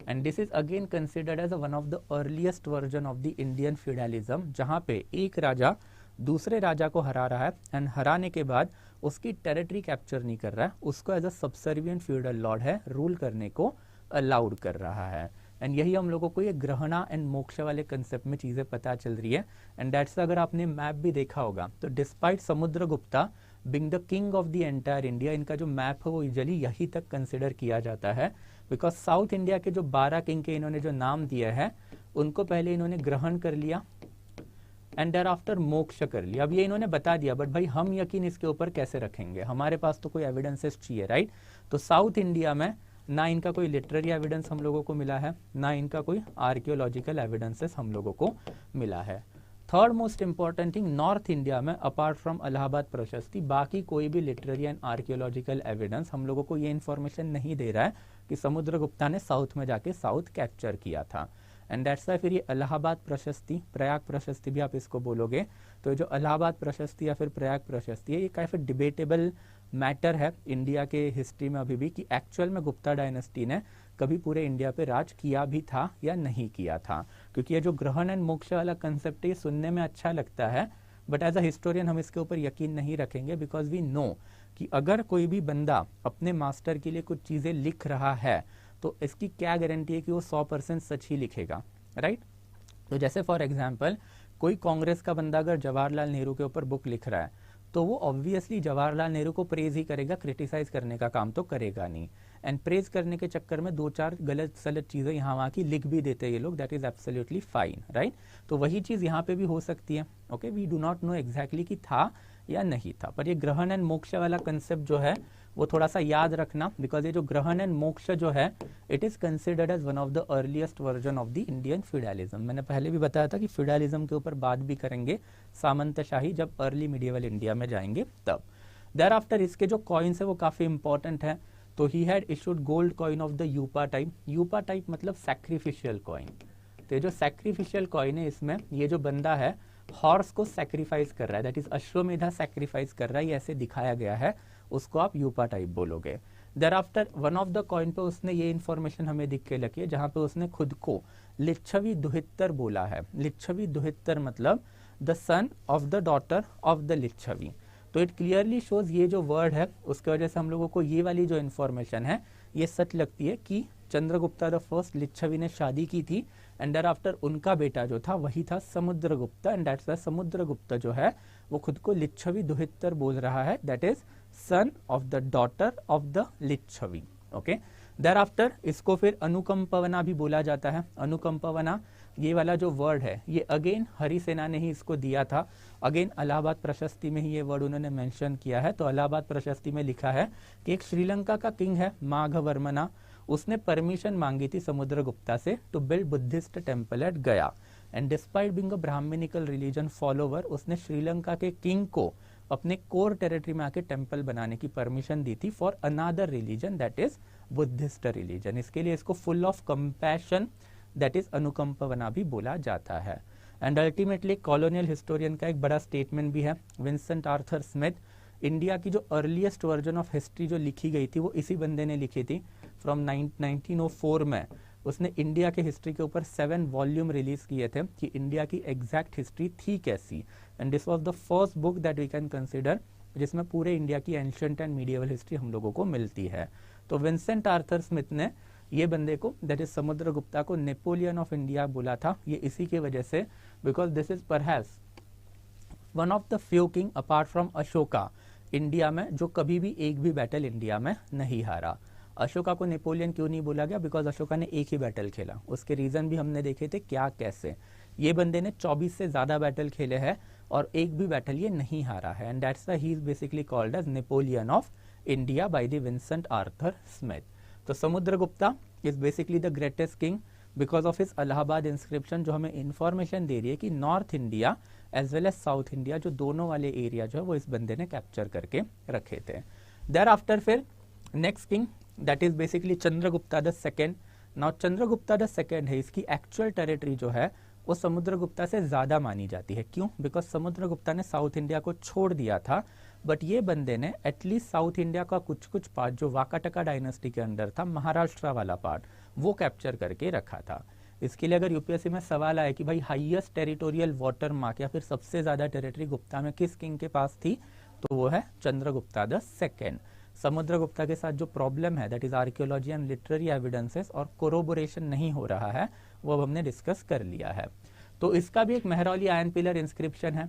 And this is again considered as one of the earliest version of the Indian feudalism, जहाँ पे एक राजा दूसरे राजा को हरा रहा है एंड हराने के बाद उसकी टेरिटरी कैप्चर नहीं कर रहा है, उसको एज अ सब्सर्विएंट फ्यूडल लॉर्ड है रूल करने को अलाउड कर रहा है। एंड यही हम लोगों को ये ग्रहणा एंड मोक्ष वाले कंसेप्ट में चीज़ें पता चल रही है। एंड दैट्स अगर आपने मैप भी देखा होगा तो despite Samudragupta being the king of the entire India, इनका जो मैप है वो यूजुअली यही तक कंसिडर किया जाता है बिकॉज साउथ इंडिया के जो 12 किंग के इन्होंने जो नाम दिए हैं उनको पहले इन्होंने ग्रहण कर लिया एंड देयर आफ्टर मोक्ष कर लिया। अब ये इन्होंने बता दिया बट भाई हम यकीन इसके ऊपर कैसे रखेंगे, हमारे पास तो कोई एविडेंसेस चाहिए राइट। तो साउथ इंडिया में ना इनका कोई लिटरेरी एविडेंस हम लोगों को मिला है, ना इनका कोई आर्कियोलॉजिकल एविडेंसेस हम लोगों को मिला है। Third most important thing, north India में अपार्ट फ्रॉम इलाहाबाद प्रशस्ति बाकी कोई भी लिटरेरी एंड आर्कियोलॉजिकल एविडेंस हम लोगों को ये इन्फॉर्मेशन नहीं दे रहा है कि समुद्रगुप्ता ने साउथ में जाके साउथ कैप्चर किया था। एंड दैट्स वाई फिर ये इलाहाबाद प्रशस्ति, प्रयाग प्रशस्ति भी आप इसको बोलोगे, तो जो इलाहाबाद प्रशस्ति या फिर प्रयाग प्रशस्ति है ये काफ़ी डिबेटेबल मैटर है इंडिया के हिस्ट्री में अभी भी कि एक्चुअल में गुप्ता डायनेस्टी ने कभी पूरे इंडिया पे राज किया भी था या नहीं किया था। क्योंकि ये जो ग्रहण एंड मोक्ष वाला कंसेप्ट है ये सुनने में अच्छा लगता है बट एज अ हिस्टोरियन हम इसके ऊपर यकीन नहीं रखेंगे बिकॉज वी नो कि अगर कोई भी बंदा अपने मास्टर के लिए कुछ चीज़ें लिख रहा है तो इसकी क्या गारंटी है कि वो 100% सच ही लिखेगा राइट। तो जैसे फॉर एग्जाम्पल कोई कांग्रेस का बंदा अगर जवाहरलाल नेहरू के ऊपर बुक लिख रहा है तो वो ऑब्वियसली जवाहरलाल नेहरू को प्रेज ही करेगा, क्रिटिसाइज करने का काम तो करेगा नहीं। एंड प्रेज करने के चक्कर में 2-4 गलत सलत चीज़ें यहाँ वहाँ की लिख भी देते हैं ये लोग, that is absolutely fine right. तो वही चीज़ यहाँ पे भी हो सकती है okay, we do not know exactly कि था या नहीं था। पर ये ग्रहण एंड मोक्ष वाला कंसेप्ट जो है वो थोड़ा सा याद रखना बिकॉज ये जो ग्रहण एंड मोक्ष जो है it is considered as one of the earliest version of the Indian feudalism. मैंने पहले भी बताया था कि फ्यूडलिज्म के ऊपर बात भी करेंगे सामंतशाही जब अर्ली मिडिएवल इंडिया में जाएंगे तब। देयर आफ्टर इसके जो कॉइन्स है वो काफ़ी इंपॉर्टेंट है। तो he had issued gold coin of the Yupa type. Yupa type मतलब सैक्रिफिशियल कॉइन। तो ये जो सैक्रिफिशियल कॉइन है इसमें ये जो बंदा है हॉर्स को सैक्रिफाइस कर रहा है, दैट इज अश्वमेधा सैक्रिफाइस कर रहा है, ये ऐसे दिखाया गया है, उसको आप यूपा टाइप बोलोगे। Thereafter one of the coin पे उसने ये इन्फॉर्मेशन हमें दिख के लगी है जहाँ पे उसने खुद को लिच्छवी दुहितर बोला है। लिच्छवी दुहितर मतलब the son of the daughter of the Licchavi. तो इट क्लियरली शोज ये जो वर्ड है उसके वजह से हम लोगों को ये वाली जो इन्फॉर्मेशन है ये सच लगती है कि चंद्रगुप्ता द फर्स्ट लिच्छवी ने शादी की थी, एंड देयर आफ्टर उनका बेटा जो था वही था Samudragupta, and that's the Samudragupta जो है वो खुद को लिच्छवी दुहितर बोल रहा है, that is son of the daughter of the Licchavi. Okay, thereafter इसको फिर अनुकंपवना भी बोला जाता है। अनुकंपवना ये वाला जो वर्ड है ये अगेन हरिसेना ने ही इसको दिया था, अगेन इलाहाबाद प्रशस्ति में ही ये वर्ड उन्होंने मेंशन किया है। तो इलाहाबाद प्रशस्ति में लिखा है कि एक श्रीलंका का किंग है माघवर्मना, उसने परमिशन मांगी थी समुद्रगुप्ता से to build Buddhist temple at Gaya, and despite being a Brahmanical religion follower उसने श्रीलंका के किंग को अपने कोर टेरिटरी में आके टेम्पल बनाने की परमिशन दी थी for another religion that is Buddhist religion. इसके लिए इसको full of compassion that is अनुकंपवना भी बोला जाता है। एंड अल्टीमेटली कॉलोनियल हिस्टोरियन का एक बड़ा स्टेटमेंट भी है, विंसेंट आर्थर स्मिथ। इंडिया की जो अर्लीस्ट वर्जन ऑफ हिस्ट्री जो लिखी गई थी वो इसी बंदे ने लिखी थी फ्रॉम 1904 में। उसने इंडिया के हिस्ट्री के ऊपर 7 वॉल्यूम रिलीज किए थे कि इंडिया की एग्जैक्ट हिस्ट्री थी कैसी, and this was the first book that we can consider जिसमें पूरे इंडिया की एंशिएंट एंड मीडिएवल हिस्ट्री हम लोगों को मिलती है। तो विंसेंट आर्थर स्मिथ ने ये बंदे को दैट इज समुद्रगुप्ता को नेपोलियन ऑफ इंडिया बोला था, ये इसी की वजह से because this is perhaps one of the few king apart from Ashoka India में जो कभी भी एक भी बैटल इंडिया में नहीं हारा। अशोका को नेपोलियन क्यों नहीं बोला गया, बिकॉज अशोका ने एक ही बैटल खेला, उसके रीजन भी हमने देखे थे क्या कैसे। ये बंदे ने 24 से ज्यादा बैटल खेले हैं और एक भी बैटल ये नहीं हारा है, and that's why he is basically called as Napoleon of India by the Vincent Arthur Smith. तो Samudragupta is basically the greatest king because of his Allahabad inscription जो हमें इंफॉर्मेशन दे रही है कि north India as well as south India जो दोनों वाले एरिया जो है वो इस बंदे ने कैप्चर करके रखे थे। देयर आफ्टर फिर next king that is basically Chandragupta the second. Now Chandragupta the second है, इसकी एक्चुअल टेरिटरी जो है वो समुद्रगुप्ता से ज्यादा मानी जाती है। क्यों? बिकॉज समुद्रगुप्ता ने साउथ इंडिया को छोड़ दिया था, बट ये बंदे ने एटलीस्ट साउथ इंडिया का कुछ कुछ पार्ट जो वाकाटका डायनेस्टी के अंडर था, महाराष्ट्र वाला पार्ट, वो कैप्चर करके रखा था। इसके लिए अगर यूपीएससी में सवाल आया कि भाई हाईएस्ट टेरिटोरियल वाटर मार्क या फिर सबसे ज्यादा टेरिटरी गुप्ता में किस किंग के पास थी, तो वो है चंद्रगुप्ता द सेकेंड। समुद्रगुप्ता के साथ जो प्रॉब्लम है that is archaeology and literary evidences और कोरोबोरेशन नहीं हो रहा है, वो अब हमने डिस्कस कर लिया है। तो इसका भी एक मेहरौली आयन पिलर इंस्क्रिप्शन है।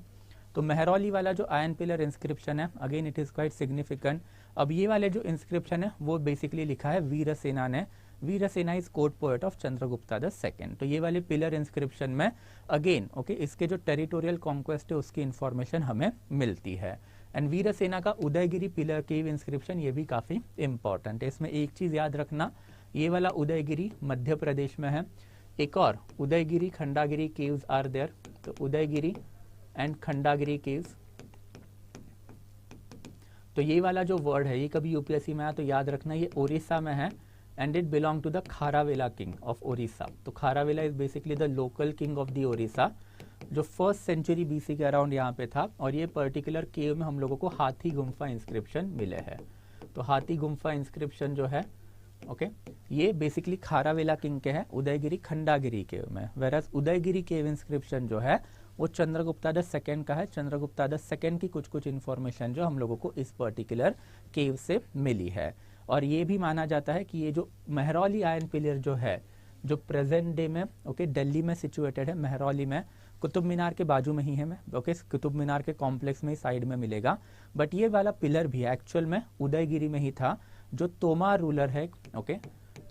तो मेहरौली वाला जो आयन पिलर इंस्क्रिप्शन है again it is quite significant. अब ये वाले जो इंस्क्रिप्शन है वो बेसिकली लिखा है वीरसेना ने। Virasena is court poet of Chandragupta the second. तो ये वाले पिलर इंस्क्रिप्शन में अगेन ओके इसके जो टेरिटोरियल कॉन्क्वेस्ट है उसकी इंफॉर्मेशन हमें मिलती है। एंड वीरसेना का उदयगिरी पिलर केव इंस्क्रिप्शन ये भी काफी इंपॉर्टेंट है। इसमें एक चीज याद रखना, ये वाला उदयगिरी मध्य प्रदेश में है, एक और Udayagiri Khandagiri caves are there. तो उदयगिरी एंड खंडागिरी केव्स, तो ये वाला जो वर्ड है ये कभी यूपीएससी में आया तो याद रखना ये ओडिशा में है, and it belong to the Kharavela king of Odisha. तो Kharavela is basically the local king of the Odisha जो फर्स्ट सेंचुरी बीसी के अराउंड यहाँ पे था, और ये पर्टिकुलर केव में हम लोगों को हाथी गुम्फा इंस्क्रिप्शन मिले हैं। तो हाथी गुम्फा इंस्क्रिप्शन जो है ओके ये बेसिकली खारावेला किंग के है उदयगिरी खंडागिरी केव में, वेरस उदयगिरी केव इंस्क्रिप्शन जो है वो चंद्रगुप्ता द सेकेंड का है। चंद्रगुप्ता द सेकेंड की कुछ कुछ इन्फॉर्मेशन जो हम लोगों को इस पर्टिकुलर केव से मिली है। और ये भी माना जाता है कि ये जो मेहरौली आयन पिलर जो है जो प्रेजेंट डे में ओके दिल्ली में सिचुएटेड है, मेहरौली में कुतुब मीनार के बाजू में ही है, ओके कुतुब मीनार के कॉम्प्लेक्स में साइड में मिलेगा। बट ये वाला पिलर भी एक्चुअल में उदयगिरी में ही था, जो तोमार रूलर है ओके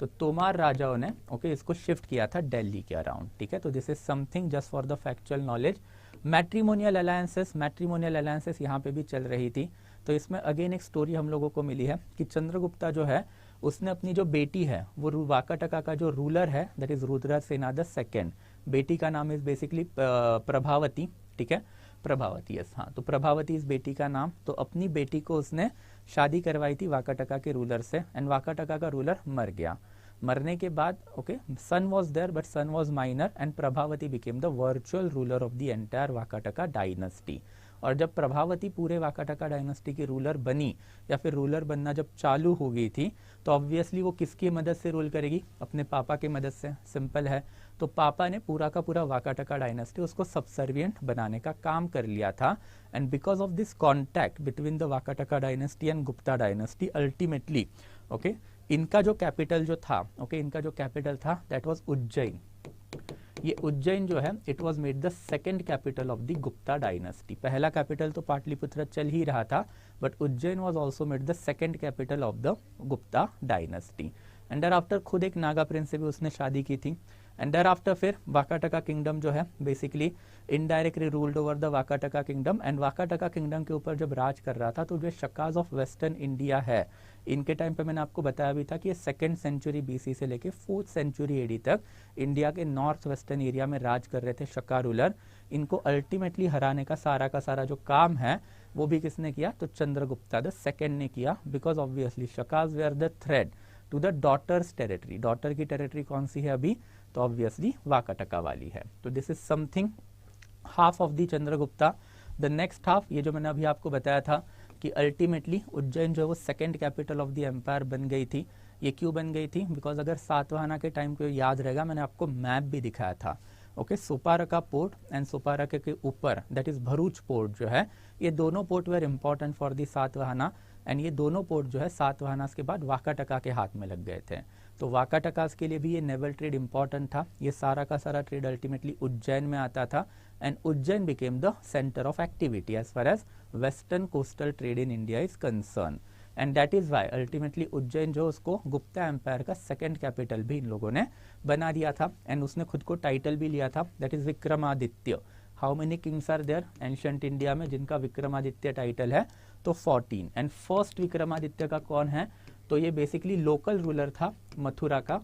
तो तोमार राजाओं ने ओके इसको शिफ्ट किया था दिल्ली के अराउंड। ठीक है, तो this is something just for the factual knowledge. Matrimonial alliances यहाँ पे भी चल रही थी। तो इसमें अगेन एक स्टोरी हम लोगों को मिली है कि चंद्रगुप्ता जो है उसने अपनी जो बेटी है वो वाकाटका का जो रूलर है that is Rudrasena the second, बेटी का नाम इज बेसिकली प्रभावती। ठीक है, प्रभावती यस, हाँ तो प्रभावती इस बेटी का नाम। तो अपनी बेटी को उसने शादी करवाई थी वाकाटका के रूलर से, एंड वाकाटका का रूलर मर गया। मरने के बाद okay son was there but son was minor, and Prabhavati became the virtual ruler of the entire Vakataka dynasty. और जब प्रभावती पूरे वाकाटका डायनेस्टी की रूलर बनी या फिर रूलर बनना जब चालू हो गई थी, तो ऑब्वियसली वो किसकी मदद से रूल करेगी, अपने पापा की मदद से, सिंपल है। तो पापा ने पूरा का पूरा वाकाटका डायनेस्टी उसको सबसर्विएंट बनाने का काम कर लिया था, and because of this contact between the Vakataka dynasty and Gupta dynasty ultimately okay इनका जो कैपिटल जो था, ओके, इनका जो कैपिटल था दैट वाज उज्जैन। ये उज्जैन जो है it was made the second capital of the Gupta dynasty. पहला कैपिटल तो पाटलिपुत्र चल ही रहा था, but Ujjain was also made the second capital of the Gupta dynasty. And thereafter खुद एक नागा प्रिंस से भी उसने शादी की थी। एंड देयर आफ्टर फिर वाकाटका किंगडम जो है basically indirectly ruled over the Vakataka kingdom. And Vakataka kingdom के ऊपर जब राज कर रहा था तो जो शकाज ऑफ वेस्टर्न इंडिया है, इनके टाइम पे मैंने आपको बताया भी था कि ये 2nd सेंचुरी बीसी से लेके 4th सेंचुरी एडी तक इंडिया के नॉर्थ वेस्टर्न एरिया में राज कर रहे थे शका रूलर। इनको अल्टीमेटली हराने का सारा जो काम है वो भी किसने किया, तो चंद्रगुप्ता द सेकेंड ने किया, because obviously Shakas were the thread to the daughter's territory. Daughter की टेरिटरी कौन सी है अभी, तो ऑब्वियसली वाकाटका वाली है। तो this is something half of the Chandragupta. The next half, ये जो मैंने अभी आपको बताया था कि अल्टीमेटली उज्जैन जो है वो 2nd capital of the empire बन गई थी। ये क्यों बन गई थी, बिकॉज अगर सातवाहना के टाइम को याद रहेगा, मैंने आपको मैप भी दिखाया था, ओके, सोपारका पोर्ट एंड सोपारका के ऊपर दैट इज भरूच पोर्ट जो है, ये दोनों port were important for the Satavahana. And ये दोनों पोर्ट जो है सातवाहनास के बाद वाकाटका के हाथ में लग गए थे। तो वाकाटकास के लिए भी ये नेवल ट्रेड इंपॉर्टेंट था। ये सारा का सारा ट्रेड अल्टीमेटली उज्जैन में आता था। And Ujjain became the centre of activity as far as western coastal trade in India is concern. And that is why ultimately Ujjain जो उसको गुप्ता एम्पायर का 2nd कैपिटल भी इन लोगों ने बना दिया था। एंड उसने खुद को टाइटल भी लिया था, that is Vikramaditya. How many kings are there ancient India में जिनका विक्रमादित्य टाइटल है, तो 14। एंड फर्स्ट विक्रमादित्य का कौन है, तो ये बेसिकली लोकल रूलर था मथुरा का,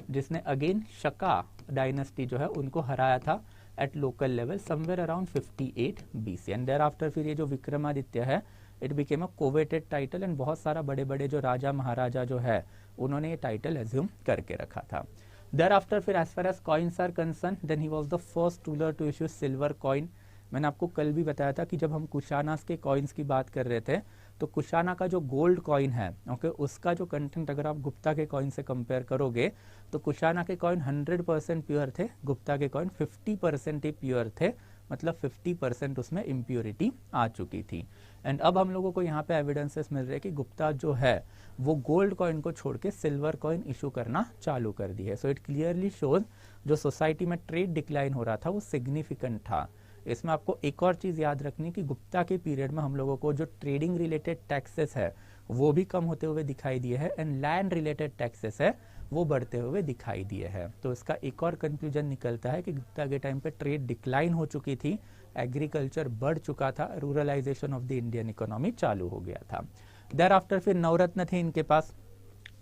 जिसने अगेन शका डायनेस्टी जो है उनको हराया था at local level somewhere around 58 BC। And thereafter फिर ये जो विक्रमादित्य है it became a coveted title. And बहुत सारा बड़े बड़े जो राजा महाराजा जो है उन्होंने ये टाइटल एज्यूम करके रखा था। देयर आफ्टर फिर as far as coins are concern, then he was the first ruler to issue silver coin. मैंने आपको कल भी बताया था कि जब हम कुशानास के कॉइन्स की बात कर रहे थे, तो कुशाना का जो गोल्ड कॉइन है, ओके, उसका जो कंटेंट अगर आप गुप्ता के कॉइन से कंपेयर करोगे तो कुशाना के कॉइन 100% प्योर थे, गुप्ता के कॉइन 50% ही प्योर थे, मतलब 50% उसमें इम्प्योरिटी आ चुकी थी। एंड अब हम लोगों को यहाँ पे एविडेंसेस मिल रहे हैं कि गुप्ता जो है वो गोल्ड कॉइन को छोड़ के सिल्वर कॉइन इशू करना चालू कर दी है। सो इट क्लियरली शोज जो सोसाइटी में ट्रेड डिक्लाइन हो रहा था वो सिग्निफिकेंट था। इसमें आपको एक और चीज याद रखनी कि गुप्ता के पीरियड में हम लोगों को जो ट्रेडिंग रिलेटेड टैक्सेस है वो भी कम होते हुए दिखाई दिए हैं, एंड लैंड रिलेटेड टैक्सेस है वो बढ़ते हुए दिखाई दिए हैं। तो इसका एक और कंक्लूजन निकलता है कि गुप्ता के टाइम पे ट्रेड डिक्लाइन हो चुकी थी, एग्रीकल्चर बढ़ चुका था, ruralisation of the Indian economy चालू हो गया था। देयर आफ्टर फिर नवरत्न थे इनके पास।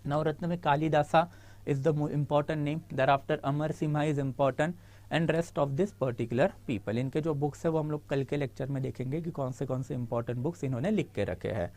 नवरत्न में Kalidasa is the important name. Thereafter Amar Simha is important and rest of this particular people. इनके जो बुक्स है वो हम लोग कल के लेक्चर में देखेंगे कि कौन से इंपॉर्टेंट बुक्स इन्होंने लिख के रखे हैं।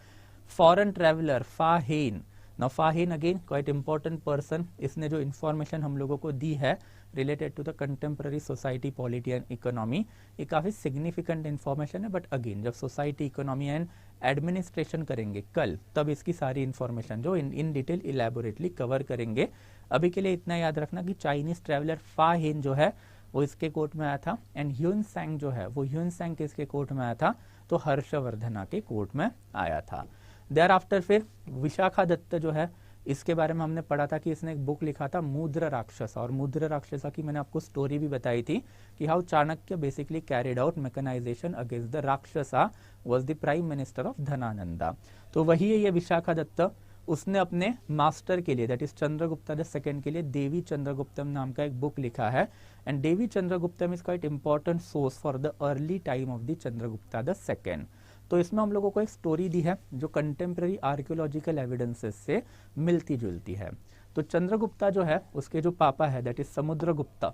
Foreign traveller Fahien, now Fahien again quite important person. इसने जो इन्फॉर्मेशन हम लोगों को दी है related to the contemporary society polity and economy, ये काफी सिग्निफिकेंट इन्फॉर्मेशन है। बट अगेन जब सोसाइटी इकोनॉमी एंड एडमिनिस्ट्रेशन करेंगे कल, तब इसकी सारी इन्फॉर्मेशन जो इन डिटेल इलेबोरेटली कवर करेंगे। अभी के लिए इतना याद रखना कि चाइनीज ट्रेवलर फाहेन जो है वो इसके कोर्ट में आया था, एंड ह्यून सैंग जो है वो ह्यून सैंग किसके कोर्ट में आया था, तो हर्षवर्धना के कोर्ट में आया था। देयर आफ्टर फिर विशाखा दत्त जो है, इसके बारे में हमने पढ़ा था कि इसने एक बुक लिखा था मुद्र राक्षसा, और मुद्र राक्षसा की मैंने आपको स्टोरी भी बताई थी कि how Chanakya basically carried out mechanization against the Rakshasa was the prime minister of Dhanananda. तो वही है ये विशाखा दत्त। उसने अपने मास्टर के लिए that is Chandragupta the second के लिए देवी चंद्रगुप्तम नाम का एक बुक लिखा है। And Devi Chandraguptam is quite important source for the early time of the Chandragupta the second. तो इसमें हम लोगों को एक स्टोरी दी है जो कंटेम्प्रेरी आर्कियोलॉजिकल एविडेंसेस से मिलती जुलती है। तो चंद्रगुप्ता जो है उसके जो पापा है दैट इज समुद्रगुप्ता,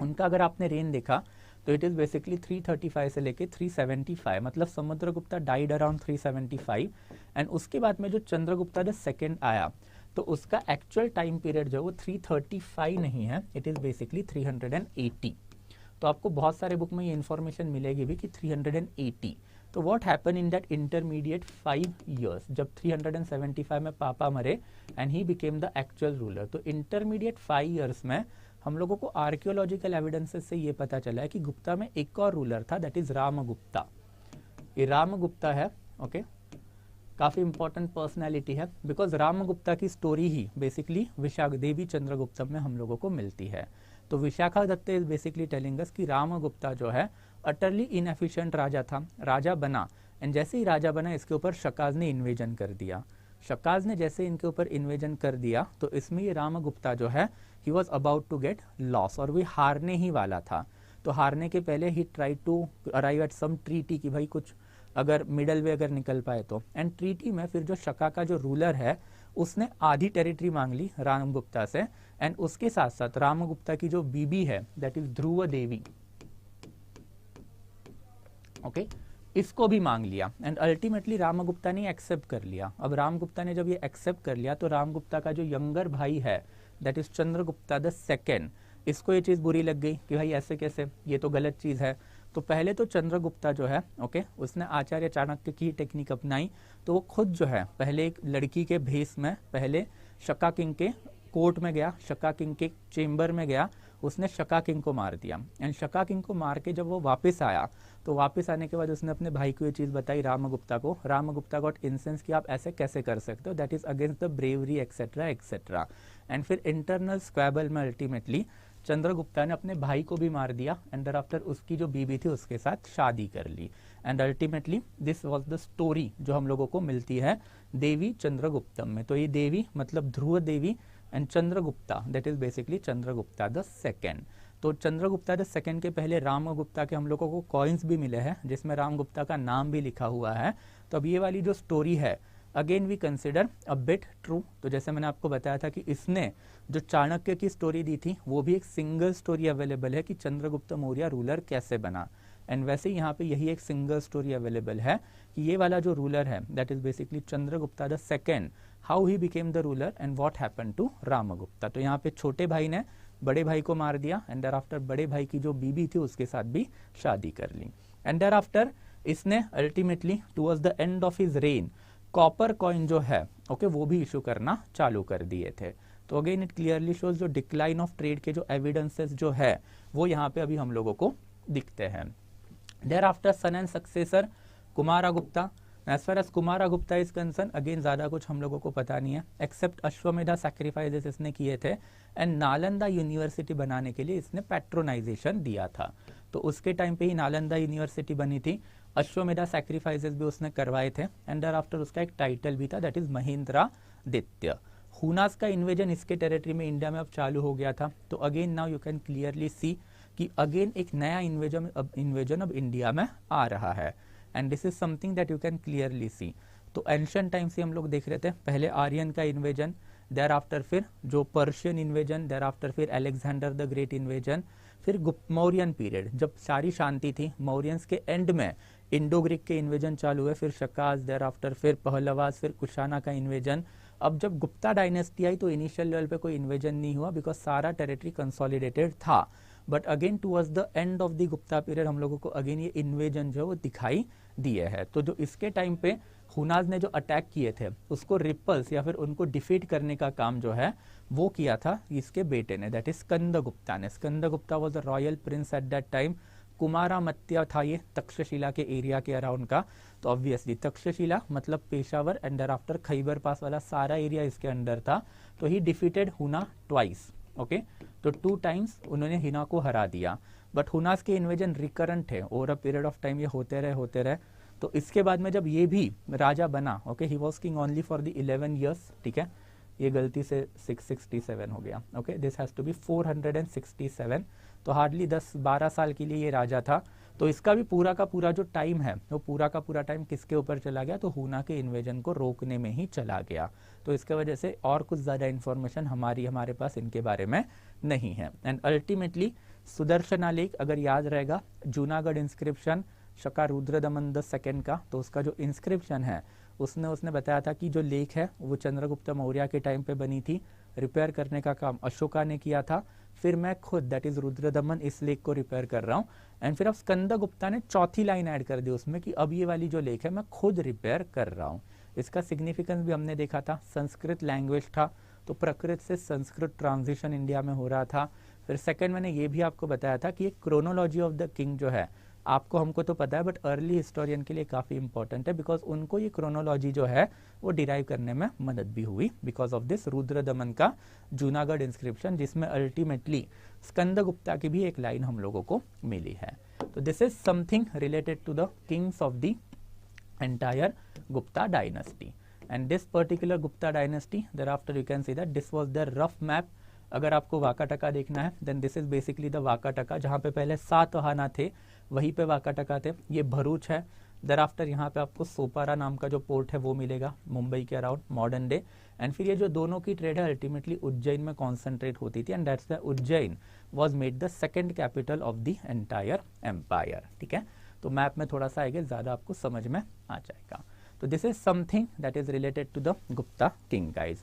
उनका अगर आपने रेन देखा तो इट इज बेसिकली 335 से लेके 375, मतलब समुद्रगुप्ता डाइड अराउंड 375। एंड उसके बाद में जो चंद्रगुप्ता द सेकंड आया तो उसका एक्चुअल टाइम पीरियड जो है वो 335 नहीं है, इट इज बेसिकली 380। तो आपको बहुत सारे बुक में ये इन्फॉर्मेशन मिलेगी भी कि 380। तो what happen in that intermediate 5 years, जब 375 में पापा मरे and he became the actual ruler. तो इंटरमीडिएट 5 years में हम लोगों को आर्कियोलॉजिकल एविडेंसेस से ये पता चला है कि गुप्ता में एक और रूलर था दैट इज रामगुप्ता। ये रामगुप्ता है, ओके, काफ़ी इंपॉर्टेंट पर्सनैलिटी है, बिकॉज रामगुप्ता की स्टोरी ही बेसिकली विशाखा देवी चंद्रगुप्तम में हम लोगों को मिलती है। तो विशाखा दत्ते इज बेसिकली टेलिंग अस कि रामगुप्ता जो है अटरली इनएफिशिएंट राजा था, राजा बना, एंड जैसे ही राजा बना इसके ऊपर शकाज ने इन्वेजन कर दिया। शकाज ने जैसे इनके ऊपर इन्वेजन कर दिया तो इसमें ये रामगुप्ता जो है he was about to get loss, और वो हारने ही वाला था। तो हारने के पहले ही try to arrive at some treaty कि भाई कुछ अगर मिडल वे अगर निकल पाए तो, एंड ट्रीटी में फिर जो शका का जो रूलर है उसने आधी टेरिटरी मांग ली रामगुप्ता से, एंड उसके साथ साथ रामगुप्ता की जो बीबी है that is Dhruv Devi, okay, इसको भी मांग लिया, एंड अल्टीमेटली रामगुप्ता ने एक्सेप्ट कर लिया। अब रामगुप्ता ने जब ये एक्सेप्ट कर लिया तो रामगुप्ता का जो यंगर भाई है that is Chandragupta the second, इसको ये चीज़ बुरी लग गई कि भाई ऐसे कैसे, ये तो गलत चीज़ है। तो पहले तो चंद्रगुप्ता जो है ओके उसने आचार्य चाणक्य की टेक्निक अपनाई। तो वो खुद जो है पहले एक लड़की के भेस में पहले शका किंग के कोर्ट में गया, शका किंग के चेम्बर में गया, उसने शका किंग को मार दिया, एंड शका किंग को मार के जब वो वापस आया तो वापस आने के बाद उसने अपने भाई को ये चीज़ बताई रामगुप्ता को। रामगुप्ता गॉट इंसेंस कि आप ऐसे कैसे कर सकते हो, that is against the bravery etcetera etcetera, and फिर इंटरनल स्क्वैबल में अल्टीमेटली चंद्रगुप्ता ने अपने भाई को भी मार दिया, एंड दर आफ्टर उसकी जो बीबी थी उसके साथ शादी कर ली, and ultimately this was the story जो हम लोगों को मिलती है देवी चंद्रगुप्तम में। तो ये देवी मतलब Dhruva Devi, and Chandragupta that is basically Chandragupta the second. तो चंद्रगुप्ता द सेकेंड के पहले रामगुप्ता के हम लोगों को कॉइन्स भी मिले हैं जिसमें रामगुप्ता का नाम भी लिखा हुआ है। तो अब ये वाली जो स्टोरी है again we consider a bit true. तो जैसे मैंने आपको बताया था कि इसने जो चाणक्य की स्टोरी दी थी वो भी एक सिंगल स्टोरी अवेलेबल है कि चंद्रगुप्त मौर्य रूलर कैसे बना, एंड वैसे ही यहाँ पे यही एक सिंगल स्टोरी अवेलेबल है कि ये वाला जो रूलर है that is basically Chandragupta the second, how he became the ruler and what happen to Ramagupta. तो यहाँ पे छोटे भाई ने बड़े भाई को मार दिया, एंड देयर आफ्टर बड़े भाई की जो बीबी थी उसके साथ भी शादी कर ली, एंड देयर आफ्टर इसने ultimately towards the end of his rain copper coin जो है ओके वो भी इशू करना चालू कर दिए थे। तो अगेन इट क्लियरली शोज जो डिक्लाइन ऑफ ट्रेड के जो एविडेंसेस जो है वो यहाँ पे अभी हम लोगों को दिखते हैं। Thereafter son and successor Kumaragupta, as far as Kumaragupta is concern again ज़्यादा कुछ हम लोगों को पता नहीं है एक्सेप्ट अश्वमेधा सैक्रिफाइसेस इसने किए थे, एंड नालंदा यूनिवर्सिटी बनाने के लिए इसने पैट्रोनाइजेशन दिया था। तो उसके टाइम पे ही नालंदा यूनिवर्सिटी बनी थी, अश्वमेधा सैक्रिफाइसेस भी उसने करवाए थे, एंड देयर आफ्टर उसका एक टाइटल भी था दैट इज महेंद्रादित्य। हुनास का इन्वेजन इसके टेरिटरी में इंडिया में अब चालू हो गया था। तो again now you can clearly सी कि अगेन एक नया इन्वेजन अब इंडिया में आ रहा है, and this is something that you can clearly सी। तो एंशियंट टाइम से हम लोग देख रहे थे पहले आर्यन का इन्वेजन, देयर आफ्टर फिर जो पर्शियन इन्वेजन, देयर आफ्टर फिर अलेक्जेंडर द ग्रेट इन्वेजन, फिर मौर्यन पीरियड जब सारी शांति थी, मौर्यंस के एंड में इंडो ग्रीक के इन्वेजन चालू हुए, फिर शकाज, देयर आफ्टर फिर पहलवास, फिर कुशाना का इन्वेजन। अब जब गुप्ता डायनेस्टी आई तो इनिशियल लेवल पे कोई इन्वेजन नहीं हुआ बिकॉज सारा टेरिटरी कंसोलिडेटेड था, but again towards the end of the Gupta period हम लोगों को अगेन ये इन्वेजन जो है वो दिखाई दिए है। तो जो इसके टाइम पे हुनाज ने जो अटैक किए थे उसको रिपल्स या फिर उनको डिफीट करने का काम जो है वो किया था इसके बेटे ने दैट इज स्कंदगुप्ता ने। Skandagupta was the royal prince at that time. Kumaramatya था ये तक्षशिला के एरिया के अराउंड का। तो ऑब्वियसली तक्षशिला मतलब Peshawar and thereafter Khyber pass वाला सारा एरिया इसके अंडर था। तो he defeated Huna twice, okay. तो 2 टाइम्स उन्होंने हिना को हरा दिया, बट हुनास के इन्वेजन रिकरेंट है over a period of time, ये होते रहे। तो इसके बाद में जब ये भी राजा बना okay he was king only for the 11 years, ठीक है, ये गलती से 667 हो गया, okay, this has to be 467। तो हार्डली 10-12 साल के लिए ये राजा था। तो इसका भी पूरा का पूरा जो टाइम है वो पूरा का पूरा टाइम किसके ऊपर चला गया, तो हुना के इन्वेजन को रोकने में ही चला गया। तो इसके वजह से और कुछ ज़्यादा इन्फॉर्मेशन हमारे पास इनके बारे में नहीं है। एंड अल्टीमेटली सुदर्शनालेख अगर याद रहेगा, Junagadh inscription Shaka Rudradaman the second का, तो उसका जो इंस्क्रिप्शन है उसने बताया था कि जो लेख है वो चंद्रगुप्त मौर्य के टाइम पे बनी थी, रिपेयर करने का काम अशोका ने किया था, फिर मैं खुद दैट इज रुद्रदमन इस लेख को रिपेयर कर रहा हूँ, एंड फिर अब स्कंदगुप्ता ने चौथी लाइन ऐड कर दी उसमें कि अब ये वाली जो लेख है मैं खुद रिपेयर कर रहा हूँ। इसका सिग्निफिकेंस भी हमने देखा था, संस्कृत लैंग्वेज था तो प्रकृत से संस्कृत ट्रांजिशन इंडिया में हो रहा था। फिर सेकंड मैंने ये भी आपको बताया था कि एक क्रोनोलॉजी ऑफ द किंग जो है आपको हमको तो पता है, बट अर्ली हिस्टोरियन के लिए काफ़ी इंपॉर्टेंट है, बिकॉज उनको ये क्रोनोलॉजी जो है वो डिराइव करने में मदद भी हुई बिकॉज ऑफ दिस रुद्र दमन का जूनागढ़ इंस्क्रिप्शन, जिसमें अल्टीमेटली स्कंदगुप्ता की भी एक लाइन हम लोगों को मिली है. तो this is something related to the kings of the entire Gupta dynasty. And this particular Gupta dynasty, thereafter you can see that this was the rough map. अगर आपको वाकाटका देखना है then this is basically the Vakataka, जहाँ पे पहले सातवाहना थे वहीं पे वाकाटका थे. ये भरूच है. thereafter यहाँ पे आपको सोपारा नाम का जो पोर्ट है वो मिलेगा मुंबई के अराउंड मॉडर्न डे. एंड फिर ये जो दोनों की ट्रेड है अल्टीमेटली उज्जैन में कॉन्सेंट्रेट होती थी, and that's the Ujjain was made the second capital of the entire empire. ठीक है, तो मैप में थोड़ा सा आएगा, ज़्यादा आपको समझ में आ जाएगा. तो this is something that is related to the Gupta king guys.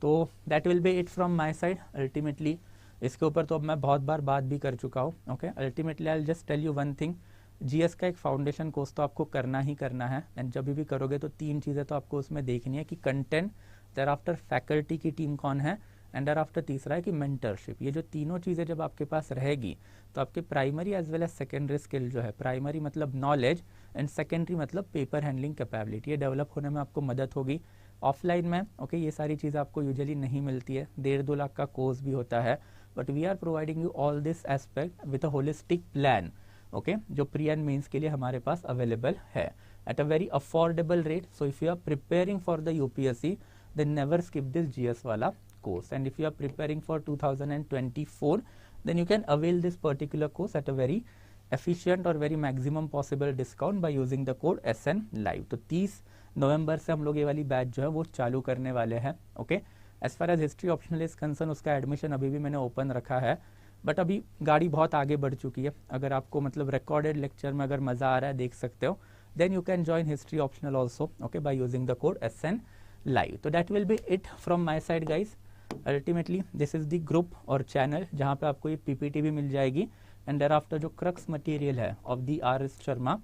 तो that will be it from my side. Ultimately इसके ऊपर तो अब मैं बहुत बार बात भी कर चुका हूँ. Okay, ultimately I will just tell you one thing, GS का एक फाउंडेशन कोर्स तो आपको करना ही करना है. एंड जब भी करोगे तो तीन चीज़ें तो आपको उसमें देखनी है कि कंटेंट, देयरआफ्टर फैकल्टी की टीम कौन है, एंड देयरआफ्टर तीसरा है कि मेंटरशिप. ये जो तीनों चीज़ें जब आपके पास रहेगी तो आपके primary as well as secondary skill जो है, प्राइमरी मतलब नॉलेज एंड सेकेंडरी मतलब पेपर हैंडलिंग कैपेबिलिटी, ये डेवलप होने में आपको मदद होगी. ऑफलाइन में ओके ये सारी चीज़ें आपको यूजुअली नहीं मिलती है. 1.5-2 लाख का कोर्स भी होता है, but we are providing you all this aspect with a holistic plan. Okay, जो प्री एंड मेंस के लिए हमारे पास अवेलेबल है at a very affordable rate. So if you are preparing for the UPSC then never skip this GS वाला course. And if you are preparing for 2024 then you can avail this particular course at a very efficient or very maximum possible discount by using the code SN Live. तो 30 नवंबर से हम लोग ये वाली batch जो है वो चालू करने वाले हैं. Okay, as far as history optional is concern उसका एडमिशन अभी भी मैंने ओपन रखा है, बट अभी गाड़ी बहुत आगे बढ़ चुकी है. अगर आपको मतलब रिकॉर्डेड लेक्चर में अगर मज़ा आ रहा है, देख सकते हो, then you can join history optional also okay by using the code SN Live. तो that will be it from my side guys. Ultimately this is the group और चैनल जहाँ पे आपको ये पीपीटी भी मिल जाएगी, एंड देयर आफ्टर जो क्रक्स मटेरियल है of the RS Sharma,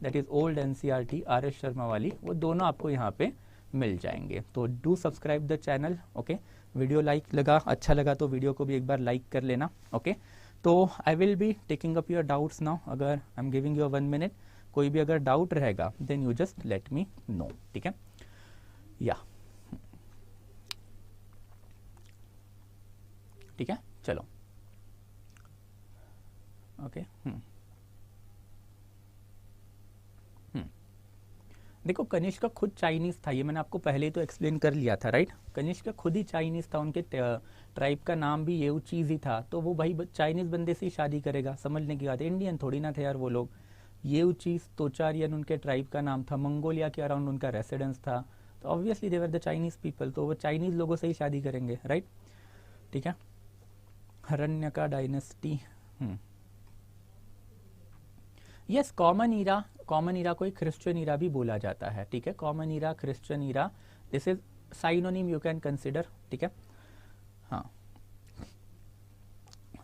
that is old NCERT RS Sharma वाली, वो दोनों आपको यहाँ पे मिल जाएंगे. तो do subscribe the channel. Okay, video like लगा, अच्छा लगा तो वीडियो को भी एक बार लाइक कर लेना. ओके, तो I will be taking up your doubts now. अगर I am giving you 1 minute, कोई भी अगर डाउट रहेगा then you just let me know. ठीक है, या ठीक है, चलो. ओके, देखो कनिष्क का खुद चाइनीज था, ये मैंने आपको पहले ही तो एक्सप्लेन कर लिया था, राइट. कनिष्क का खुद ही चाइनीज था, उनके ट्राइब का नाम भी ये चीज ही था. तो वो भाई चाइनीज बंदे से ही शादी करेगा, समझने की बात है. इंडियन थोड़ी ना थे यार वो लोग. ये चीज तोचारियन उनके ट्राइब का नाम था, मंगोलिया के अराउंड उनका रेसिडेंस था. तो obviously they were the Chinese people, तो वो चाइनीज लोगों से ही शादी करेंगे, राइट. ठीक है, हरण्य का डायनेस्टी. यस, कॉमन ईरा को एक क्रिश्चियन ईरा भी बोला जाता है. ठीक है, common era, Christian era, this is synonym you can consider. ठीक है, हाँ.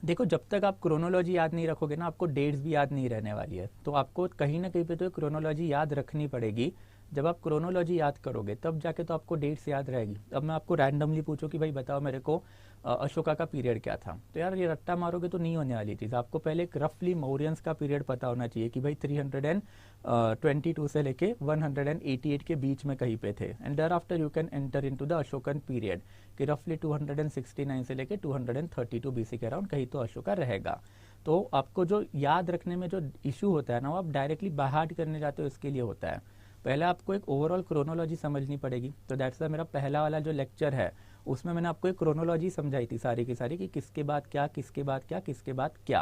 देखो जब तक आप क्रोनोलॉजी याद नहीं रखोगे ना, आपको डेट्स भी याद नहीं रहने वाली है. तो आपको कहीं ना कहीं पे तो क्रोनोलॉजी याद रखनी पड़ेगी. जब आप क्रोनोलॉजी याद करोगे तब जाके तो आपको डेट्स याद रहेगी. अब मैं आपको रैंडमली पूछूं कि भाई बताओ मेरे को अशोका का पीरियड क्या था, तो यार ये रट्टा मारोगे तो नहीं होने वाली चीज़. आपको पहले एक रफली मौर्यंस का पीरियड पता होना चाहिए कि भाई 322 से लेके 188 के बीच में कहीं पे थे. And thereafter you can enter into the Ashokan period कि रफली 269 से लेके 232 BC के अराउंड कहीं तो अशोका रहेगा. तो आपको जो याद रखने में जो इशू होता है ना, वो आप डायरेक्टली बाहर करने जाते हो, इसके लिए होता है. पहले आपको एक ओवरऑल क्रोनोलॉजी समझनी पड़ेगी. तो दैट्स द मेरा पहला वाला जो लेक्चर है उसमें मैंने आपको एक क्रोनोलॉजी समझाई थी सारी की सारी, कि किसके बाद क्या, किसके बाद क्या, किसके बाद क्या.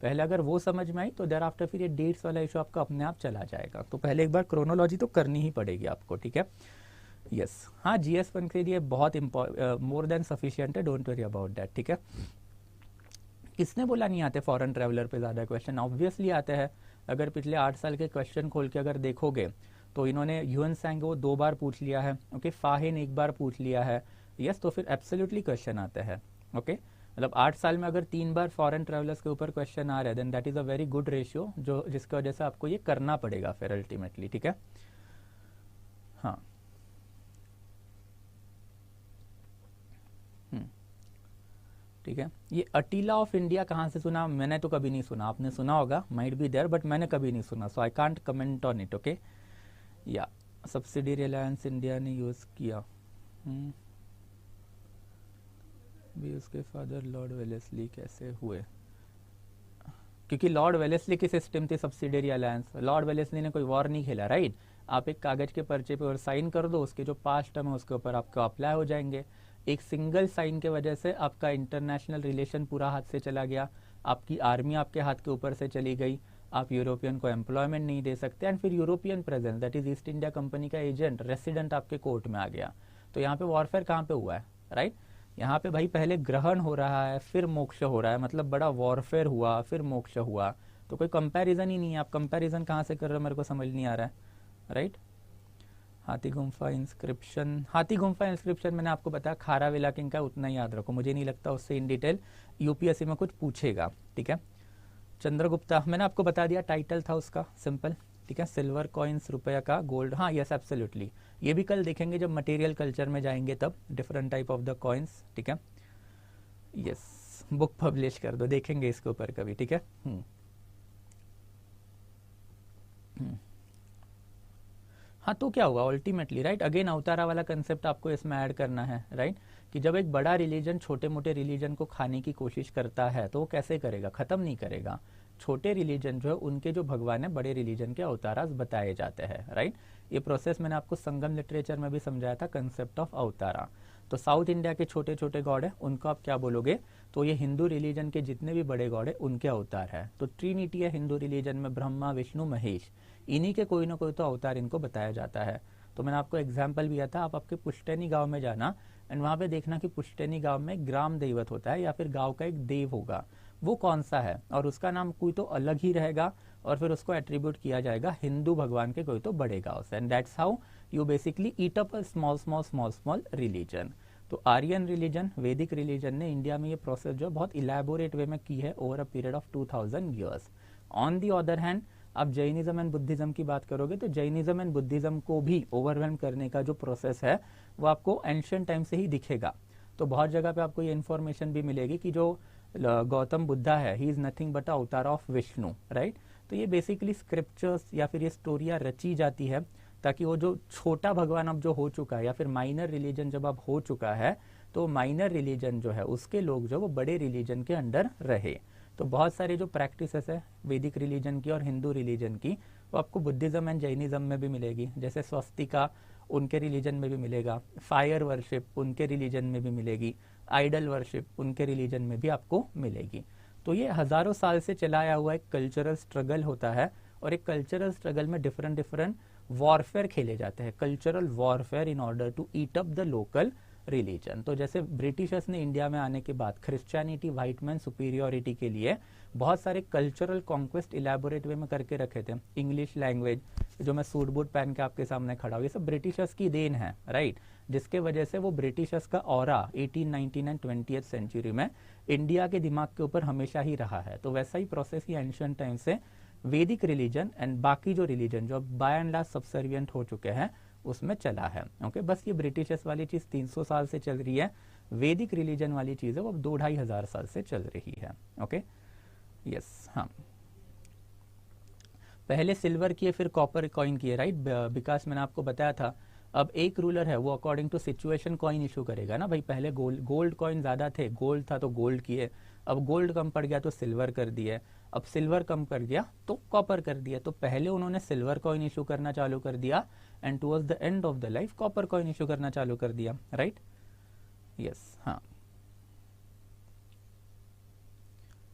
पहले अगर वो समझ में आई तो देयर आफ्टर फिर ये डेट्स वाला इशू आपका अपने आप चला जाएगा. तो पहले एक बार क्रोनोलॉजी तो करनी ही पड़ेगी आपको. ठीक है, यस. हाँ, GS1 के लिए बहुत मोर देन सफिशिएंट है, डोंट वरी अबाउट दैट. ठीक है, किसने बोला नहीं आते फॉरेन ट्रैवलर पे ज़्यादा क्वेश्चन? ऑब्वियसली आते हैं. अगर पिछले 8 साल के क्वेश्चन खोल के अगर देखोगे तो इन्होंने ह्यूएन सांग वो 2 बार पूछ लिया है. ओके, फाहिन 1 बार पूछ लिया है. यस, तो फिर एब्सोल्युटली क्वेश्चन आते हैं. ओके, मतलब 8 साल में अगर 3 बार फॉरेन ट्रैवलर्स के ऊपर क्वेश्चन आ रहे हैं then that is a very good ratio, जो जिसकी वजह से आपको ये करना पड़ेगा फिर अल्टीमेटली. ठीक है, हाँ. ठीक है। ये अटीला ऑफ इंडिया कहाँ से सुना? मैंने तो कभी नहीं सुना, आपने सुना होगा, माइट बी देयर, बट मैंने कभी नहीं सुना, so I can't comment on it. Okay, या सब्सिडी रिलायंस इंडिया ने यूज़ किया। भी उसके फादर लॉर्ड वेलेस्ली कैसे हुए? क्योंकि लॉर्ड वेलेस्ली की सिस्टम थी सब्सिडियरी अलायंस, लॉर्ड वेलेस्ली ने कोई वॉर नहीं खेला, राइट। आप एक कागज के पर्चे पे और साइन कर दो, उसके जो पास्ट टर्म है उसके ऊपर आपको अप्लाई हो जाएंगे। एक सिंगल साइन के वजह से आपका इंटरनेशनल रिलेशन पूरा हाथ से चला गया, आपकी आर्मी आपके हाथ के ऊपर से चली गई, आप यूरोपियन को एम्प्लॉयमेंट नहीं दे सकते, एंड फिर European presence that is east India company का एजेंट रेसिडेंट आपके कोर्ट में आ गया। तो यहाँ पे वॉरफेयर कहाँ पे हुआ है, राइट। यहाँ पे भाई पहले ग्रहण हो रहा है फिर मोक्ष हो रहा है, मतलब बड़ा वॉरफेयर हुआ फिर मोक्ष हुआ, तो कोई कंपैरिजन ही नहीं है। आप कंपैरिजन कहाँ से कर रहे हो, मेरे को समझ नहीं आ रहा है, राइट। हाथी गुम्फा इंस्क्रिप्शन, हाथी गुम्फा इंस्क्रिप्शन मैंने आपको बताया खारावेला किंग का, उतना ही याद रखो, मुझे नहीं लगता उससे इन डिटेल यूपीएससी में कुछ पूछेगा, ठीक है। चंद्रगुप्ता मैंने आपको बता दिया, टाइटल था उसका, सिंपल, ठीक है। सिल्वर कॉइन्स रुपया का, गोल्ड, हाँ यस एब्सोल्युटली, ये भी कल देखेंगे जब मटेरियल कल्चर में जाएंगे तब, different type of the coins, ठीक है। यस, बुक पब्लिश कर दो, देखेंगे इसके ऊपर कभी, ठीक है। हाँ तो क्या हुआ अल्टीमेटली, राइट, अगेन अवतारा वाला कंसेप्ट आपको इसमें ऐड करना है, राइट, कि जब एक बड़ा रिलीजन छोटे मोटे रिलीजन को खाने की कोशिश करता है तो वो कैसे करेगा, खत्म नहीं करेगा। छोटे रिलीजन जो है उनके जो भगवान है बड़े रिलीजन के अवतारास बताए जाते हैं, राइट। ये प्रोसेस मैंने आपको संगम लिटरेचर में भी समझाया था, कंसेप्ट ऑफ अवतारा। तो साउथ इंडिया के छोटे छोटे गॉड है उनको आप क्या बोलोगे, तो ये हिंदू रिलीजन के जितने भी बड़े गॉड है उनके अवतार है। तो ट्रिनिटी है हिंदू रिलीजन में, ब्रह्मा विष्णु महेश, इन्हीं के कोई ना कोई तो अवतार इनको बताया जाता है। तो मैंने आपको एग्जाम्पल भी दिया था, आप आपके पुश्तैनी गांव में जाना एंड वहाँ पे देखना कि पुश्तैनी गांव में ग्राम दैवत होता है या फिर गांव का एक देव होगा, वो कौन सा है, और उसका नाम कोई तो अलग ही रहेगा और फिर उसको एट्रीब्यूट किया जाएगा हिंदू भगवान के कोई तो बड़े गांव से, and that's how you basically eat up a small small small small religion. तो आर्यन रिलीजन, वैदिक रिलीजन ने इंडिया में ये प्रोसेस जो बहुत इलेबोरेट वे में की है over a period of 2000 years. On the other hand आप जैनिज्म एंड बुद्धिज्म की बात करोगे तो जैनिज्म एंड बुद्धिज्म को भी ओवरवेलम करने का जो प्रोसेस है वो आपको एंशिएंट टाइम से ही दिखेगा। तो बहुत जगह पे आपको ये इन्फॉर्मेशन भी मिलेगी कि जो गौतम बुद्धा है ही इज नथिंग बट अवतार ऑफ विष्णु, राइट। तो ये बेसिकली स्क्रिप्चर्स या फिर ये स्टोरियाँ रची जाती है ताकि वो जो छोटा भगवान अब जो हो चुका है या फिर माइनर रिलीजन जब अब हो चुका है तो माइनर रिलीजन जो है उसके लोग जो वो बड़े रिलीजन के अंडर रहे। तो बहुत सारे जो प्रैक्टिसेस है वैदिक रिलीजन की और हिंदू रिलीजन की वो आपको बुद्धिज्म एंड जैनिज्म में भी मिलेगी, जैसे स्वस्तिका उनके रिलीजन में भी मिलेगा, फायर वर्शिप उनके रिलीजन में भी मिलेगी, आइडल वर्शिप उनके रिलीजन में भी आपको मिलेगी। तो ये हजारों साल से चलाया हुआ एक कल्चरल स्ट्रगल होता है और एक कल्चरल स्ट्रगल में डिफरेंट डिफरेंट वॉरफेयर खेले जाते हैं, cultural warfare in order to eat up the local religion. तो जैसे ब्रिटिशर्स ने इंडिया में आने के बाद क्रिश्चियनिटी व्हाइट मैन सुपीरियोरिटी के लिए बहुत सारे कल्चरल कॉन्क्वेस्ट इलेबोरेट वे में करके रखे थे। इंग्लिश लैंग्वेज, जो मैं सूट बूट पहन के आपके सामने खड़ा हूँ, ये सब ब्रिटिशर्स की देन है, राइट, जिसके वजह से वो ब्रिटिशर्स का ऑरा 18, 19 एंड 20th सेंचुरी में इंडिया के दिमाग के ऊपर हमेशा ही रहा है। तो वैसा ही प्रोसेस ही एंशिएंट टाइम से वैदिक रिलीजन एंड बाकी जो रिलीजन जो बाय एंड लार्ज सबसर्विएंट हो चुके हैं उसमें चला है। ओके, बस ये ब्रिटिशर्स वाली चीज 300 साल से चल रही है, वैदिक रिलीजन वाली चीज है वो अब 2-2.5 हजार साल से चल रही है। ओके, यस, हाँ, पहले सिल्वर किए फिर कॉपर कॉइन किए, राइट, बिकॉज मैंने आपको बताया था अब एक रूलर है वो according to situation coin issue करेगा ना भाई। पहले गोल्ड कॉइन ज्यादा थे, गोल्ड था तो गोल्ड किए, अब गोल्ड कम पड़ गया तो सिल्वर कर दिए, अब सिल्वर कम कर गया तो कॉपर कर दिया। तो पहले उन्होंने सिल्वर कॉइन इशू करना चालू कर दिया and towards the end of the life copper coin issue करना चालू कर दिया, राइट, यस, हाँ,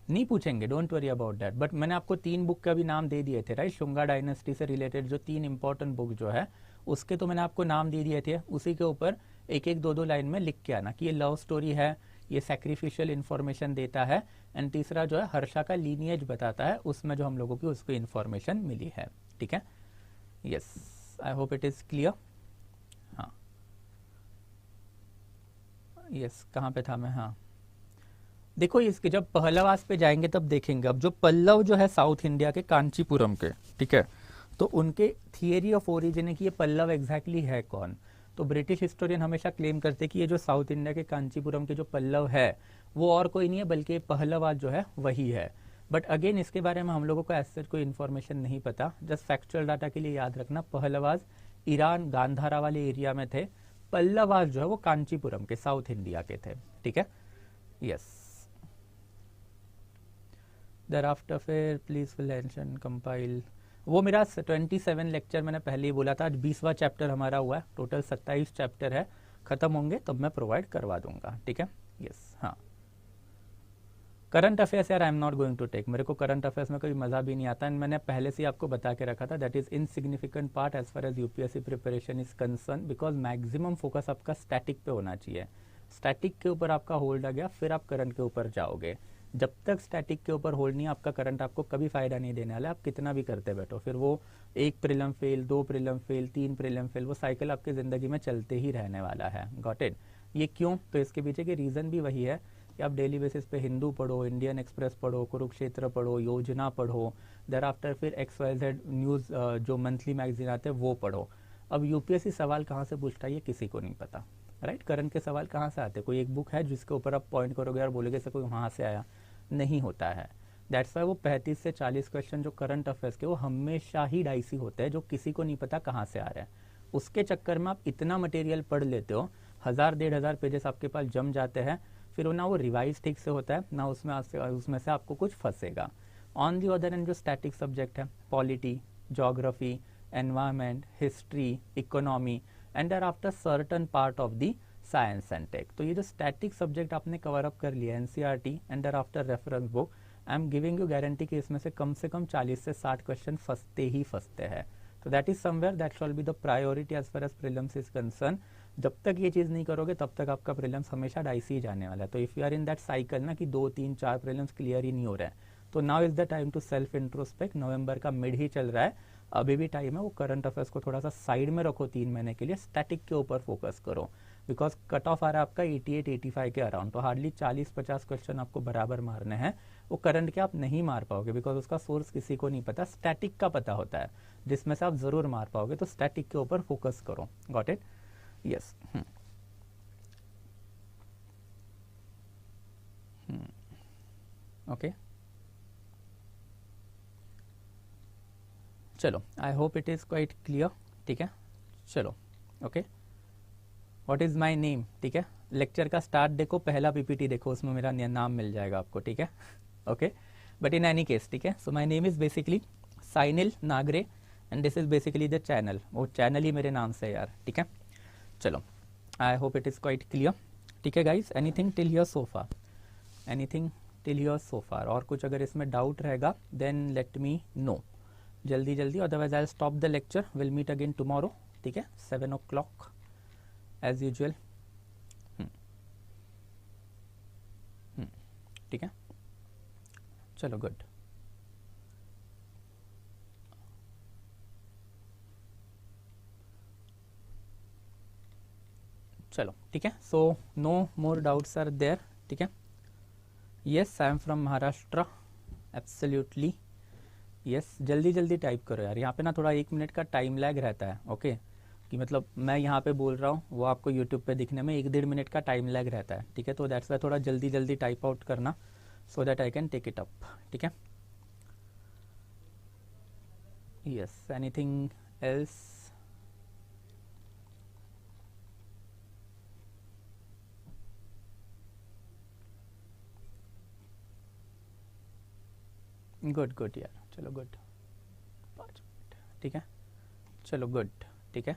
नहीं पूछेंगे, don't worry about that. But मैंने आपको 3 बुक का भी नाम दे दिए थे, राइट, शुंगा डायनेस्टी से रिलेटेड जो 3 इंपॉर्टेंट बुक जो है उसके तो मैंने आपको नाम दे दिए थे, उसी के ऊपर 1-1, 2-2 लाइन में लिख के आना कि ये लव स्टोरी है, ये सैक्रिफिशियल इन्फॉर्मेशन देता है, एंड तीसरा जो है हर्षा का लीनिएज बताता है, उसमें जो हम लोगों की उसको इन्फॉर्मेशन मिली है, ठीक है, yes, I hope it is clear. हाँ, यस, कहाँ पे था मैं, हाँ, देखो इसके जब पहलवास पे जाएंगे तब देखेंगे। अब जो पल्लव जो है साउथ इंडिया के कांचीपुरम के, ठीक है, तो उनके थियरी ऑफ ओरिजिन है कि ये पल्लव एग्जैक्टली है कौन। तो ब्रिटिश हिस्टोरियन हमेशा क्लेम करते कि ये जो साउथ इंडिया के कांचीपुरम के जो पल्लव है वो और कोई नहीं है बल्कि पहलवाज जो है वही है। बट अगेन इसके बारे में हम लोगों को ऐसे कोई इन्फॉर्मेशन नहीं पता, जस्ट फैक्चुअल डाटा के लिए याद रखना पहलवाज ईरान गांधारा वाले एरिया में थे, पल्लवाज जो है वो कांचीपुरम के साउथ इंडिया के थे, ठीक है। यस, thereafter फिर प्लीज फिल मेंशन कंपाइल, वो मेरा 27 लेक्चर मैंने पहले ही बोला था, आज 20वां चैप्टर हमारा हुआ है, टोटल 27 चैप्टर है, खत्म होंगे तब मैं प्रोवाइड करवा दूंगा, ठीक है। यस, हाँ करंट अफेयर्स यार I am not going to take, मेरे को करंट अफेयर्स में कोई मजा भी नहीं आता, एंड मैंने पहले से ही आपको बता के रखा था that is insignificant part as far as UPSC preparation is concern, because maximum focus आपका स्टैटिक पे होना चाहिए, स्टैटिक के ऊपर आपका होल्ड आ गया फिर आप करंट के ऊपर जाओगे, जब तक स्टैटिक के ऊपर होल्ड नहीं आपका करंट आपको कभी फायदा नहीं देने वाला, आप कितना भी करते बैठो, फिर वो 1 prelim fail, 2 prelim fail, 3 prelim fail, वो साइकिल आपकी ज़िंदगी में चलते ही रहने वाला है। Got it? ये क्यों? तो इसके पीछे के रीज़न भी वही है कि आप डेली बेसिस पे हिंदू पढ़ो, इंडियन एक्सप्रेस पढ़ो, कुरुक्षेत्र पढ़ो, योजना पढ़ो, देर आफ्टर फिर XYZ न्यूज़ जो मंथली मैगजीन आते हैं वो पढ़ो। अब यूपीएससी सवाल कहाँ से पूछता है ये किसी को नहीं पता, राइट? करंट के सवाल कहाँ से आते हैं? कोई एक बुक है जिसके ऊपर आप पॉइंट करोगे और बोलोगे से कोई वहाँ से आया, नहीं होता है। दैट्स वाई वो 35 से 40 क्वेश्चन जो करंट अफेयर्स के वो हमेशा ही डाइसी होते हैं, जो किसी को नहीं पता कहाँ से आ रहे हैं। उसके चक्कर में आप इतना मटेरियल पढ़ लेते हो, 1000-1500 पेजेस आपके पास जम जाते हैं, फिर ना वो रिवाइज ठीक से होता है ना उसमें से आपको कुछ फंसेगा। ऑन दी अदर एंड जो स्टैटिक सब्जेक्ट है, polity, geography, environment, history, economy and thereafter certain part of the science and tech, तो ये जो स्टैटिक सब्जेक्ट आपने कवर अप कर लिया NCERT and thereafter reference book, I am giving you guarantee कि इसमें से कम 40 से 60 क्वेश्चन फंसते ही फंसते हैं। तो that is somewhere that shall be the priority as far as prelims is concern. जब तक ये चीज़ नहीं करोगे तब तक आपका प्रीलिम्स हमेशा डाइसी ही जाने वाला है। तो if you are in that cycle ना कि 2, 3, 4 प्रीलिम्स क्लियर ही नहीं हो रहा है, तो now is the time to self introspect. नवंबर का मिड ही चल रहा है, अभी भी टाइम है, वो करंट अफेयर्स को थोड़ा सा साइड में रखो 3 महीने के लिए, स्टैटिक के ऊपर फोकस करो, बिकॉज कट ऑफ आ रहा है आपका 88-85 के अराउंड, तो हार्डली 40-50 क्वेश्चन आपको बराबर मारने हैं। वो करंट के आप नहीं मार पाओगे बिकॉज उसका सोर्स किसी को नहीं पता, स्टैटिक का पता होता है जिसमें से आप जरूर मार पाओगे। तो स्टैटिक के ऊपर फोकस करो। Got it? यस। ओके, चलो, I hope it is quite clear, ठीक है। चलो, okay, what is my name, ठीक है। लेक्चर का स्टार्ट देखो, पहला पीपीटी देखो, उसमें मेरा नाम मिल जाएगा आपको, ठीक है। Okay, but in any case, ठीक है, so my name is basically Sunil Nagare and this is basically the channel, वो चैनल ही मेरे नाम से है यार, ठीक है। चलो, I hope it is quite clear, ठीक है guys. Anything till here so far? Anything till here so far? और कुछ अगर इसमें डाउट रहेगा देन लेट मी नो जल्दी जल्दी, otherwise I stop the lecture. Will meet again tomorrow, ठीक है, 7 o'clock एज यूजुअल, ठीक है। चलो, गुड। चलो, ठीक है। So no more doubts are there, ठीक है। Yes, I am from Maharashtra, absolutely yes. जल्दी जल्दी टाइप करो यार, यहाँ पे ना थोड़ा 1 मिनट का टाइम लैग रहता है, ओके कि मतलब मैं यहाँ पे बोल रहा हूँ वो आपको यूट्यूब पे दिखने में 1-1.5 मिनट का टाइम लैग रहता है, ठीक है। तो दैट्स वाई थोड़ा जल्दी जल्दी टाइप आउट करना so that I can take it up, ठीक है। Yes, anything else? Good good यार, चलो गुड, 5 मिनट, ठीक है। चलो गुड, ठीक है।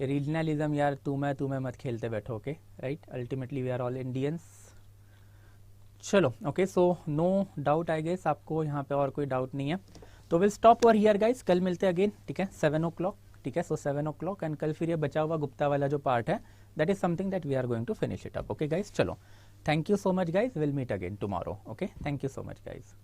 रीजनलिज्म यार तू मैं मत खेलते बैठो, okay, right. Ultimately we are all Indians. चलो, okay, so no doubt I guess, आपको यहाँ पे और कोई डाउट नहीं है, तो will stop over here guys. कल मिलते हैं अगेन, ठीक है, 7 o'clock, ठीक है। सो 7 o'clock एंड कल फिर ये बचा हुआ गुप्ता वाला जो पार्ट है that is something that we are going to finish it up, okay guys. चलो, thank you so much guys, will meet again tomorrow, okay, thank you so much guys.